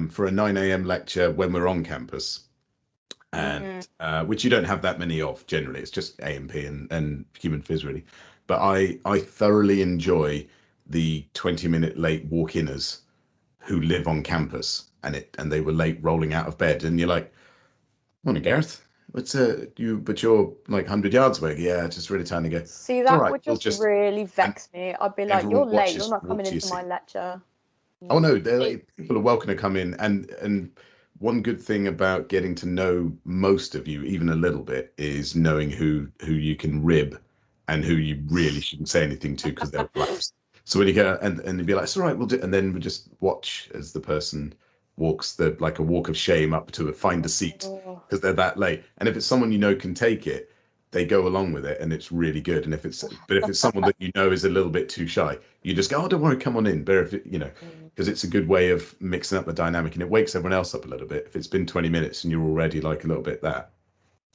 for a 9 a.m. lecture when we're on campus, and which you don't have that many of generally. It's just A&P and human phys really. But I thoroughly enjoy the 20-minute late walk-inners who live on campus, and they were late rolling out of bed, and you're like, morning, Gareth. But you're like 100 yards away. Yeah, just really trying to go. See, that would just really vex me. I'd be like, you're late. You're not coming into my lecture. Oh no, people are welcome to come in, and one good thing about getting to know most of you, even a little bit, is knowing who you can rib and who you really shouldn't say anything to because they're blacks. So when you go and you'd be like, it's all right, we'll do, and then we just watch as the person walks like a walk of shame up to find a seat because they're that late. And if it's someone you know can take it, they go along with it, and it's really good. And if it's someone that you know is a little bit too shy, you just go, oh, don't worry, come on in. But if it, because it's a good way of mixing up the dynamic, and it wakes everyone else up a little bit. If it's been 20 minutes and you're already like a little bit that,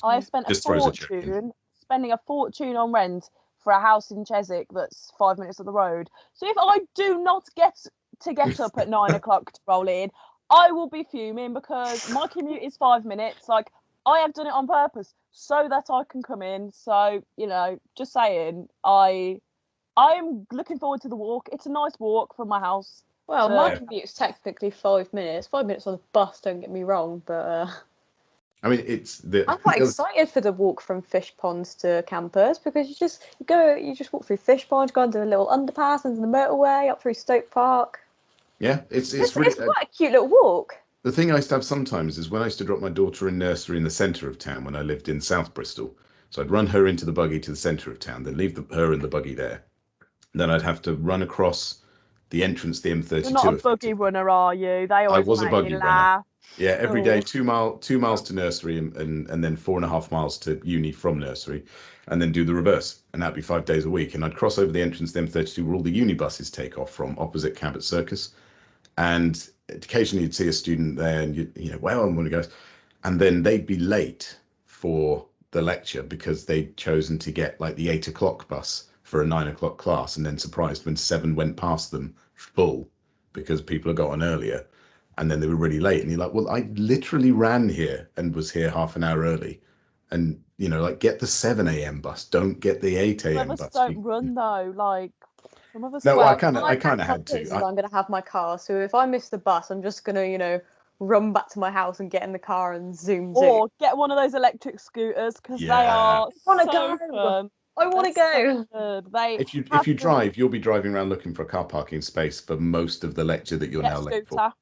I've spent just throws a check in. spending a fortune on rent for a house in Chiswick that's 5 minutes up the road. So if I do not get up at 9 o'clock to roll in, I will be fuming, because my commute is 5 minutes. Like, I have done it on purpose so that I can come in. So, just saying, I am looking forward to the walk. It's a nice walk from my house. Well, my commute is technically 5 minutes. 5 minutes on the bus, don't get me wrong, but I mean, I'm quite excited for the walk from Fish Ponds to campus, because you just walk through Fish Ponds, go under the little underpass, into the motorway, up through Stoke Park. Yeah, it's really quite a cute little walk. The thing I used to have sometimes is when I used to drop my daughter in nursery in the centre of town when I lived in South Bristol. So I'd run her into the buggy to the centre of town, then leave her in the buggy there. Then I'd have to run across the entrance, the M32. You're not a buggy runner, are you? They always I was a buggy runner. Yeah, every day, 2 miles to nursery and then 4.5 miles to uni from nursery, and then do the reverse. And that'd be 5 days a week. And I'd cross over the entrance, the M32, where all the uni buses take off from, opposite Cabot Circus. And occasionally you'd see a student there, and well, I'm going to go. And then they'd be late for the lecture because they'd chosen to get like the 8 o'clock bus for a 9 o'clock class, and then surprised when 7 went past them full because people had got on earlier. And then they were really late, and you're like, well, I literally ran here and was here half an hour early. And, like, get the 7 a.m. bus, don't get the 8 a.m. bus. Don't run, though, like... No, I kind of had to. I'm going to have my car, so if I miss the bus, I'm just going to, run back to my house and get in the car and zoom. Or get one of those electric scooters, because they are fun. I want to go. So if you drive, you'll be driving around looking for a car parking space for most of the lecture that you're now late for.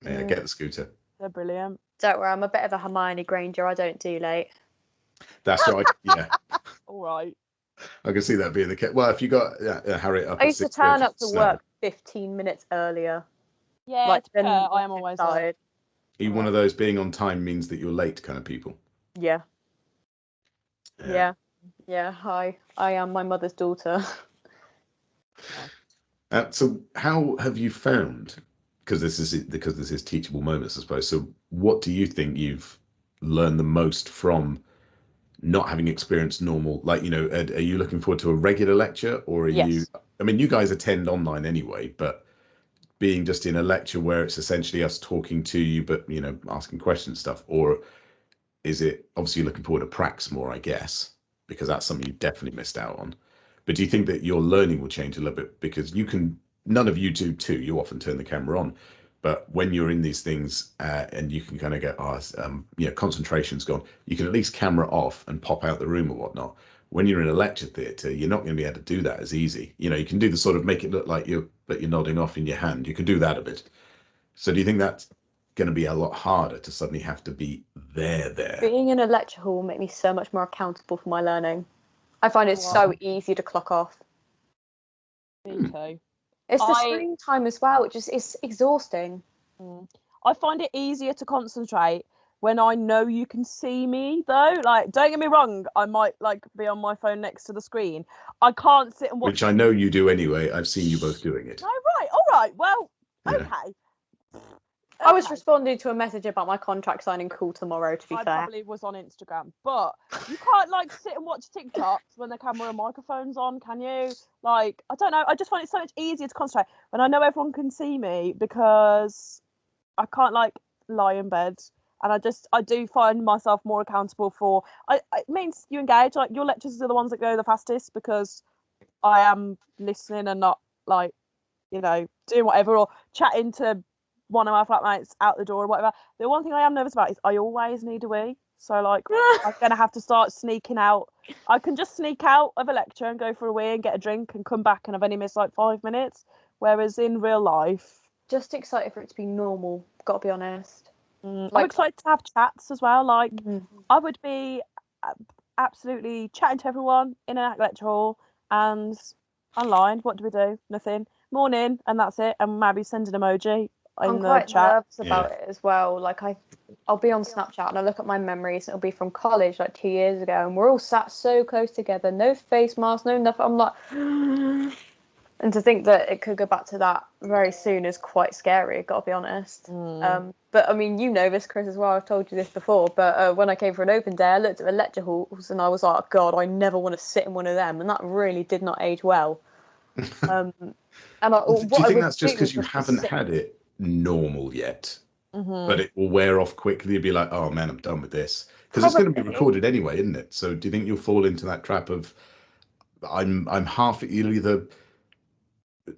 Yeah, get the scooter. They're brilliant. Don't worry, I'm a bit of a Hermione Granger. I don't do late. That's right. Yeah. All right. I can see that being the case. Well, if you got Harriet up, I used to turn up to work 15 minutes earlier. Yeah, like I am always Are tired. you one of those being on time means that you're late kind of people? Yeah. Hi, I am my mother's daughter. So how have you found, because this is Teachable Moments, I suppose, so what do you think you've learned the most from not having experienced normal, like, are you looking forward to a regular lecture, or are you, I mean, you guys attend online anyway, but being just in a lecture where it's essentially us talking to you, but, asking questions stuff, or is it, obviously you're looking forward to pracs more, I guess, because that's something you definitely missed out on. But do you think that your learning will change a little bit? Because none of you do too, you often turn the camera on, but when you're in these things and you can kind of go, concentration's gone, you can at least camera off and pop out the room or whatnot. When you're in a lecture theatre, you're not going to be able to do that as easy. You can do the sort of make it look like you're nodding off in your hand. You can do that a bit. So do you think that's going to be a lot harder to suddenly have to be there? Being in a lecture hall will make me so much more accountable for my learning. I find it so easy to clock off. Me too. It's the screen time as well, which is exhausting. I find it easier to concentrate when I know you can see me, though. Like, don't get me wrong, I might be on my phone next to the screen. I can't sit and watch. Which I know you do anyway. I've seen you both doing it. Oh, right. All right. Well, okay. I was responding to a message about my contract signing call tomorrow, to be fair. I probably was on Instagram, but you can't sit and watch TikToks when the camera and microphone's on, can you? I don't know. I just find it so much easier to concentrate when I know everyone can see me, because I can't lie in bed, and I do find myself more accountable for. It means you engage. Your lectures are the ones that go the fastest, because I am listening and not doing whatever or chatting to one of my flatmates out the door or whatever. The one thing I am nervous about is I always need a wee. So I'm gonna have to start sneaking out. I can just sneak out of a lecture and go for a wee and get a drink and come back, and I've only missed 5 minutes. Whereas in real life, just excited for it to be normal. Got to be honest. I'm excited to have chats as well. I would be absolutely chatting to everyone in a lecture hall and online. What do we do? Nothing. Morning, and that's it. And maybe send an emoji. I'm quite nervous about it as well. I'll be on Snapchat and I look at my memories, and it'll be from college like 2 years ago, and we're all sat so close together, no face mask, no nothing. I'm like, and to think that it could go back to that very soon is quite scary, gotta be honest. But I mean, you know this, Chris, as well. I've told you this before, but when I came for an open day, I looked at the lecture halls and I was like, God, I never want to sit in one of them, and that really did not age well. And do you think that's just because you haven't had it normal yet? But it will wear off quickly. You'll be like, oh man, I'm done with this, because it's going to be recorded anyway, isn't it? So do you think you'll fall into that trap of I'm half, you'll either,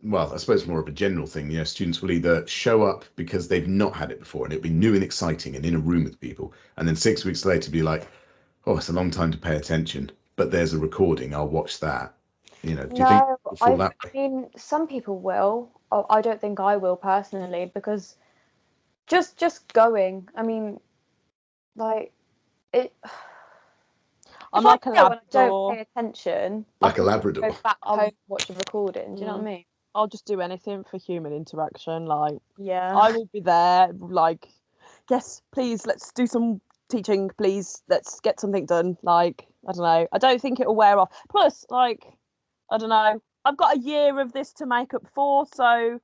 well, I suppose more of a general thing, you know, students will either show up because they've not had it before and it'll be new and exciting and in a room with people, and then 6 weeks later be like, oh, it's a long time to pay attention, but there's a recording, I'll watch that. You know, do you think you'll fall that way? I mean, some people will. I don't think I will personally, because just going, I mean, like it. I'm like a When I Labrador. don't pay attention, Like a Labrador. go back home, watch a recording. Do you know what I mean? I'll just do anything for human interaction. Like, Yeah. I will be there. Like, yes, please, let's do some teaching. Please, let's get something done. Like, I don't know. I don't think it'll wear off. Plus, like, I don't know. I've got a year of this to make up for, so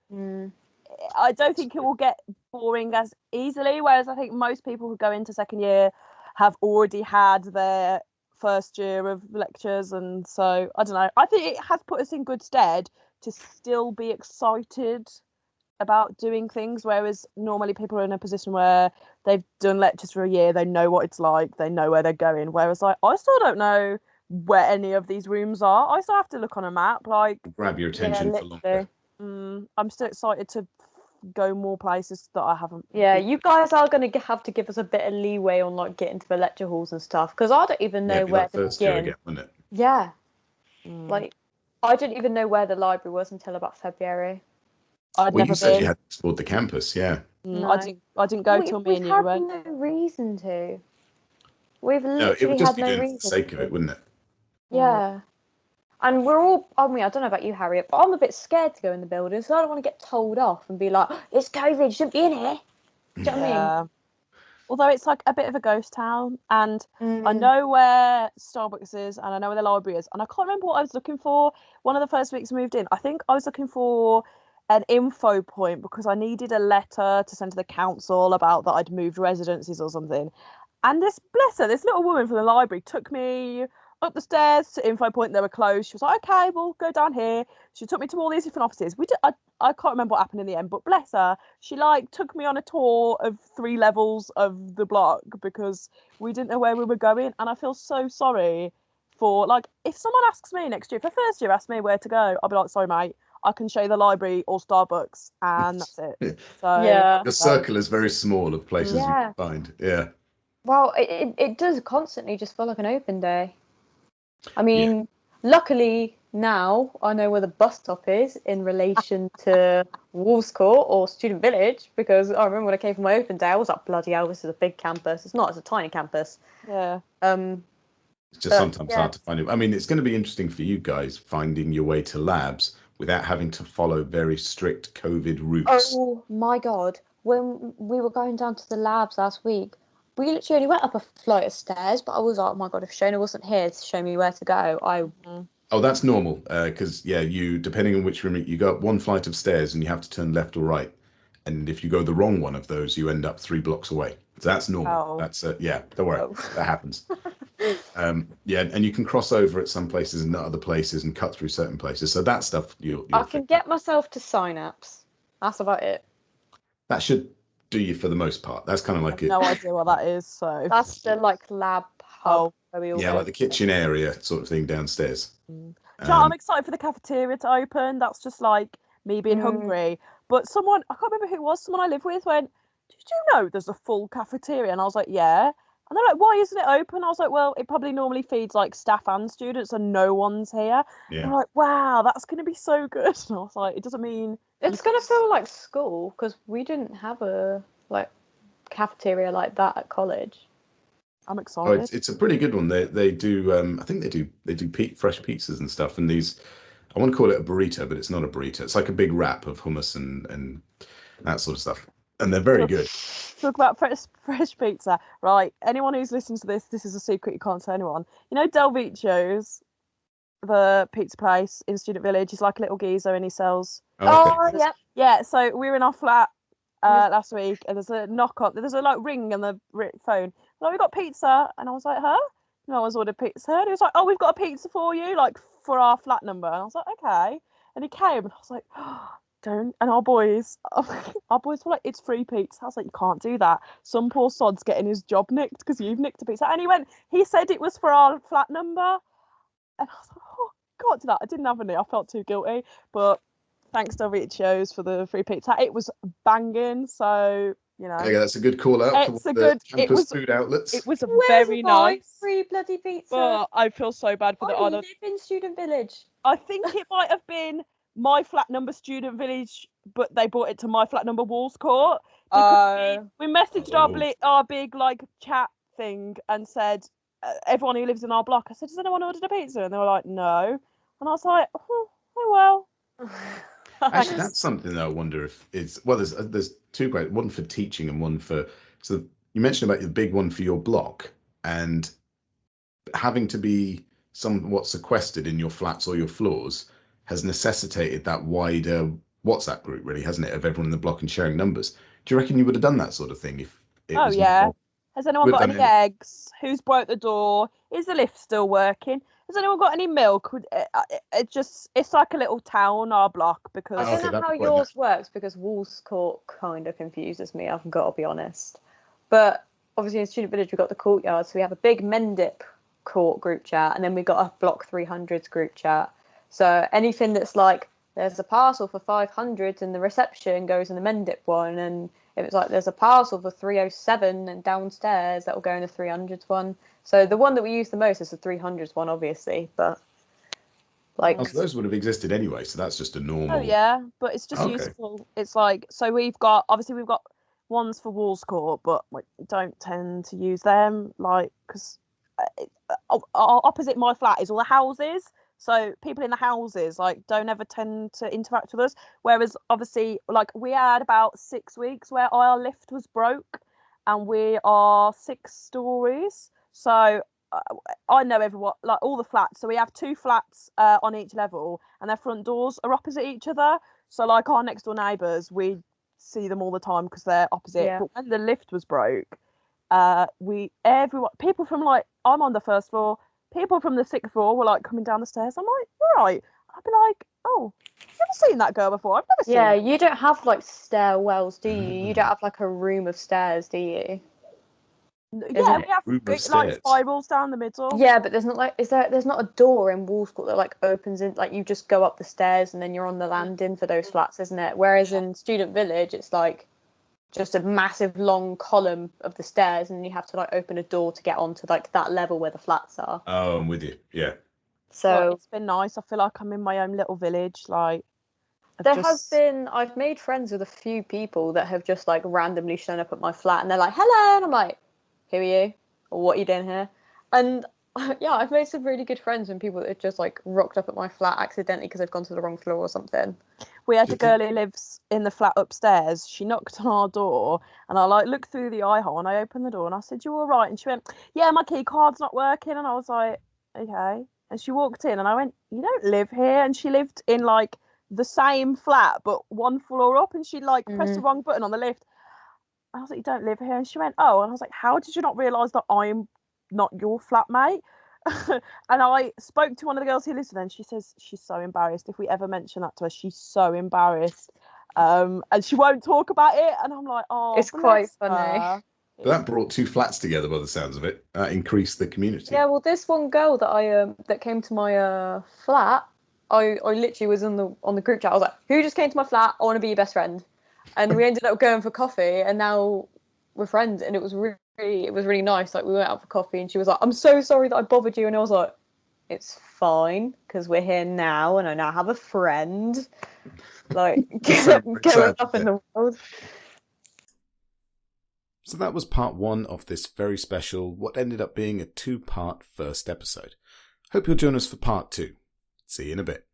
I don't think it will get boring as easily. Whereas I think most people who go into second year have already had their first year of lectures, and so I don't know. I think it has put us in good stead to still be excited about doing things, whereas normally people are in a position where they've done lectures for a year, they know what it's like, they know where they're going, whereas like I still don't know where any of these rooms are. I still have to look on a map. Like, grab your attention for longer. I'm still excited to go more places that I haven't. Yeah, you guys are going to have to give us a bit of leeway on like getting to the lecture halls and stuff, because I don't even know where to first year begin. again, wouldn't it? Yeah, like I didn't even know where the library was until about February. I'd never you said been. you hadn't explored the campus, yeah. No. I didn't go till me and you went. We've had no reason to. We've literally No, it would just had be no doing reason it for the sake of it, wouldn't it? Yeah. And we're all, I mean, I don't know about you, Harriet, but I'm a bit scared to go in the building, so I don't want to get told off and be like, it's COVID, you shouldn't be in here. Do you know what I mean? Although it's like a bit of a ghost town, and I know where Starbucks is, and I know where the library is, and I can't remember what I was looking for. One of the first weeks I moved in, I think I was looking for an info point because I needed a letter to send to the council about that I'd moved residences or something. And this, bless her, this little woman from the library took me up the stairs to info point. They were closed. She was like, okay, we'll go down here. She took me to all these different offices. I can't remember what happened in the end, but bless her, she like took me on a tour of 3 levels of the block because we didn't know where we were going. And I feel so sorry for, like, if someone asks me next year, if a first year asks me where to go, I'll be like, sorry mate, I can show you the library or Starbucks, and that's it. So yeah, the circle is very small of places you can find. Yeah. Well, it does constantly just feel like an open day. I mean, luckily now I know where the bus stop is in relation to Wolves Court or Student Village, because I remember when I came for my open day, I was like, bloody hell, this is a big campus. It's not, it's a tiny campus. Yeah. It's just sometimes hard to find it. I mean, it's going to be interesting for you guys finding your way to labs without having to follow very strict COVID routes. Oh my God. When we were going down to the labs last week, we literally only went up a flight of stairs, but I was like, oh my God, if Shona wasn't here to show me where to go, Oh, that's normal, because, you, depending on which room, you go up 1 flight of stairs and you have to turn left or right. And if you go the wrong one of those, you end up 3 blocks away. So that's normal. That's, don't worry, that happens. And you can cross over at some places and not other places and cut through certain places. So that stuff, I can get myself to Synapse. That's about it. That should do you for the most part. That's kind of like no idea what that is. So that's the like lab hub where we all go. Like the kitchen area sort of thing downstairs. I'm excited for the cafeteria to open. That's just like me being hungry. But someone, I can't remember who it was, someone I live with went, did you know there's a full cafeteria? And I was like, yeah. And they're like, why isn't it open? I was like, well, it probably normally feeds like staff and students and no one's here. Yeah. They're like, wow, that's going to be so good. And I was like, it doesn't mean... It's going to feel like school, because we didn't have a like cafeteria like that at college. I'm excited. Oh, it's a pretty good one. They do, I think they do fresh pizzas and stuff. And these, I want to call it a burrito, but it's not a burrito. It's like a big wrap of hummus and that sort of stuff. And they're very good. Talk about fresh pizza, right? Anyone who's listening to this is a secret you can't tell anyone. You know Del Vicio's, the pizza place in Student Village. He's like a little geezer and he sells. Okay. Yep. Yeah, so we were in our flat last week, and there's a knock on. There's a like ring on the phone. Like, we got pizza, and I was like, huh? No one's ordered pizza. And he was like, oh, we've got a pizza for you, like for our flat number. And I was like, okay. And he came, and I was like, oh, don't. And our boys were like, it's free pizza. I was like, you can't do that. Some poor sod's getting his job nicked because you've nicked a pizza. And he said it was for our flat number, and I was like, oh, can't do that. I didn't have any. I felt too guilty, but. Thanks to Riccios for the free pizza. It was banging, so you know. Yeah, that's a good call out for the campus food outlets. It was very nice. Free bloody pizza. But I feel so bad for the other. You live in Student Village. I think it might have been my flat number Student Village, but they brought it to my flat number Walls Court. We messaged our big like chat thing and said everyone who lives in our block. I said, has anyone ordered a pizza? And they were like, no. And I was like, oh well. Actually, that's something that I wonder if it's there's two great, one for teaching and one for, so you mentioned about the big one for your block and having to be somewhat sequestered in your flats or your floors has necessitated that wider WhatsApp group, really, hasn't it, of everyone in the block and sharing numbers. Do you reckon you would have done that sort of thing if it was more... Has anyone got any eggs? Who's broke the door? Is the lift still working? Has anyone got any milk? It's like a little town, our block, because I don't know how yours works, because Walls Court kind of confuses me, I've got to be honest. But obviously in Student Village we've got the courtyard, so we have a big Mendip Court group chat, and then we've got a Block 300s group chat. So anything that's like there's a parcel for 500s in the reception goes in the Mendip one, and if it's like there's a parcel for 307 and downstairs, that will go in the 300s one. So the one that we use the most is the 300s one, obviously, but like so those would have existed anyway, so that's just a normal. Oh yeah, but it's just useful. It's like, so we've got ones for Walls Court, but we don't tend to use them, like, because opposite my flat is all the houses. So people in the houses like don't ever tend to interact with us. Whereas obviously, like, we had about 6 weeks where our lift was broke, and we are 6 stories. So I know everyone, like all the flats. So we have 2 flats on each level, and their front doors are opposite each other. So like our next door neighbours, we see them all the time because they're opposite. Yeah. But when the lift was broke, people from, like, I'm on the first floor. People from the 6th floor were like coming down the stairs. I'm like, you're right. I'd be like, oh, I've never seen that girl before. I've never seen her. You don't have like stairwells, do you? You don't have like a room of stairs, do you? Yeah, we have like spirals down the middle. Yeah, but there's not like there's not a door in Walls Court that like opens in, like you just go up the stairs and then you're on the landing for those flats, isn't it? Whereas in Student Village it's like just a massive long column of the stairs, and you have to like open a door to get onto like that level where the flats are. Oh, I'm with you. Yeah. So it's been nice. I feel like I'm in my own little village. Like I've made friends with a few people that have just like randomly shown up at my flat, and they're like, hello, and I'm like, who are you? Or what are you doing here? And yeah, I've made some really good friends with people that have just like rocked up at my flat accidentally because they've gone to the wrong floor or something. We had a girl who lives in the flat upstairs. She knocked on our door, and I like looked through the eye hole, and I opened the door and I said, you all right? And she went, yeah, my key card's not working. And I was like, okay. And she walked in and I went, you don't live here. And she lived in like the same flat but 1 floor up, and she like pressed the wrong button on the lift. I was like, you don't live here. And she went, oh. And I was like, how did you not realise that I'm not your flatmate? And I spoke to one of the girls who lives with her, and she says she's so embarrassed. If we ever mention that to her, she's so embarrassed. And she won't talk about it. And I'm like, oh, it's quite funny. But that brought 2 flats together by the sounds of it. That increased the community. Yeah, well, this one girl that that came to my flat, I literally was on the group chat. I was like, who just came to my flat? I want to be your best friend. And we ended up going for coffee, and now we're friends, and it was really nice. Like, we went out for coffee, and she was like, I'm so sorry that I bothered you. And I was like, it's fine, because we're here now, and I now have a friend. Like, going up in the world. So that was part 1 of this very special, what ended up being a 2-part first episode. Hope you'll join us for part 2. See you in a bit.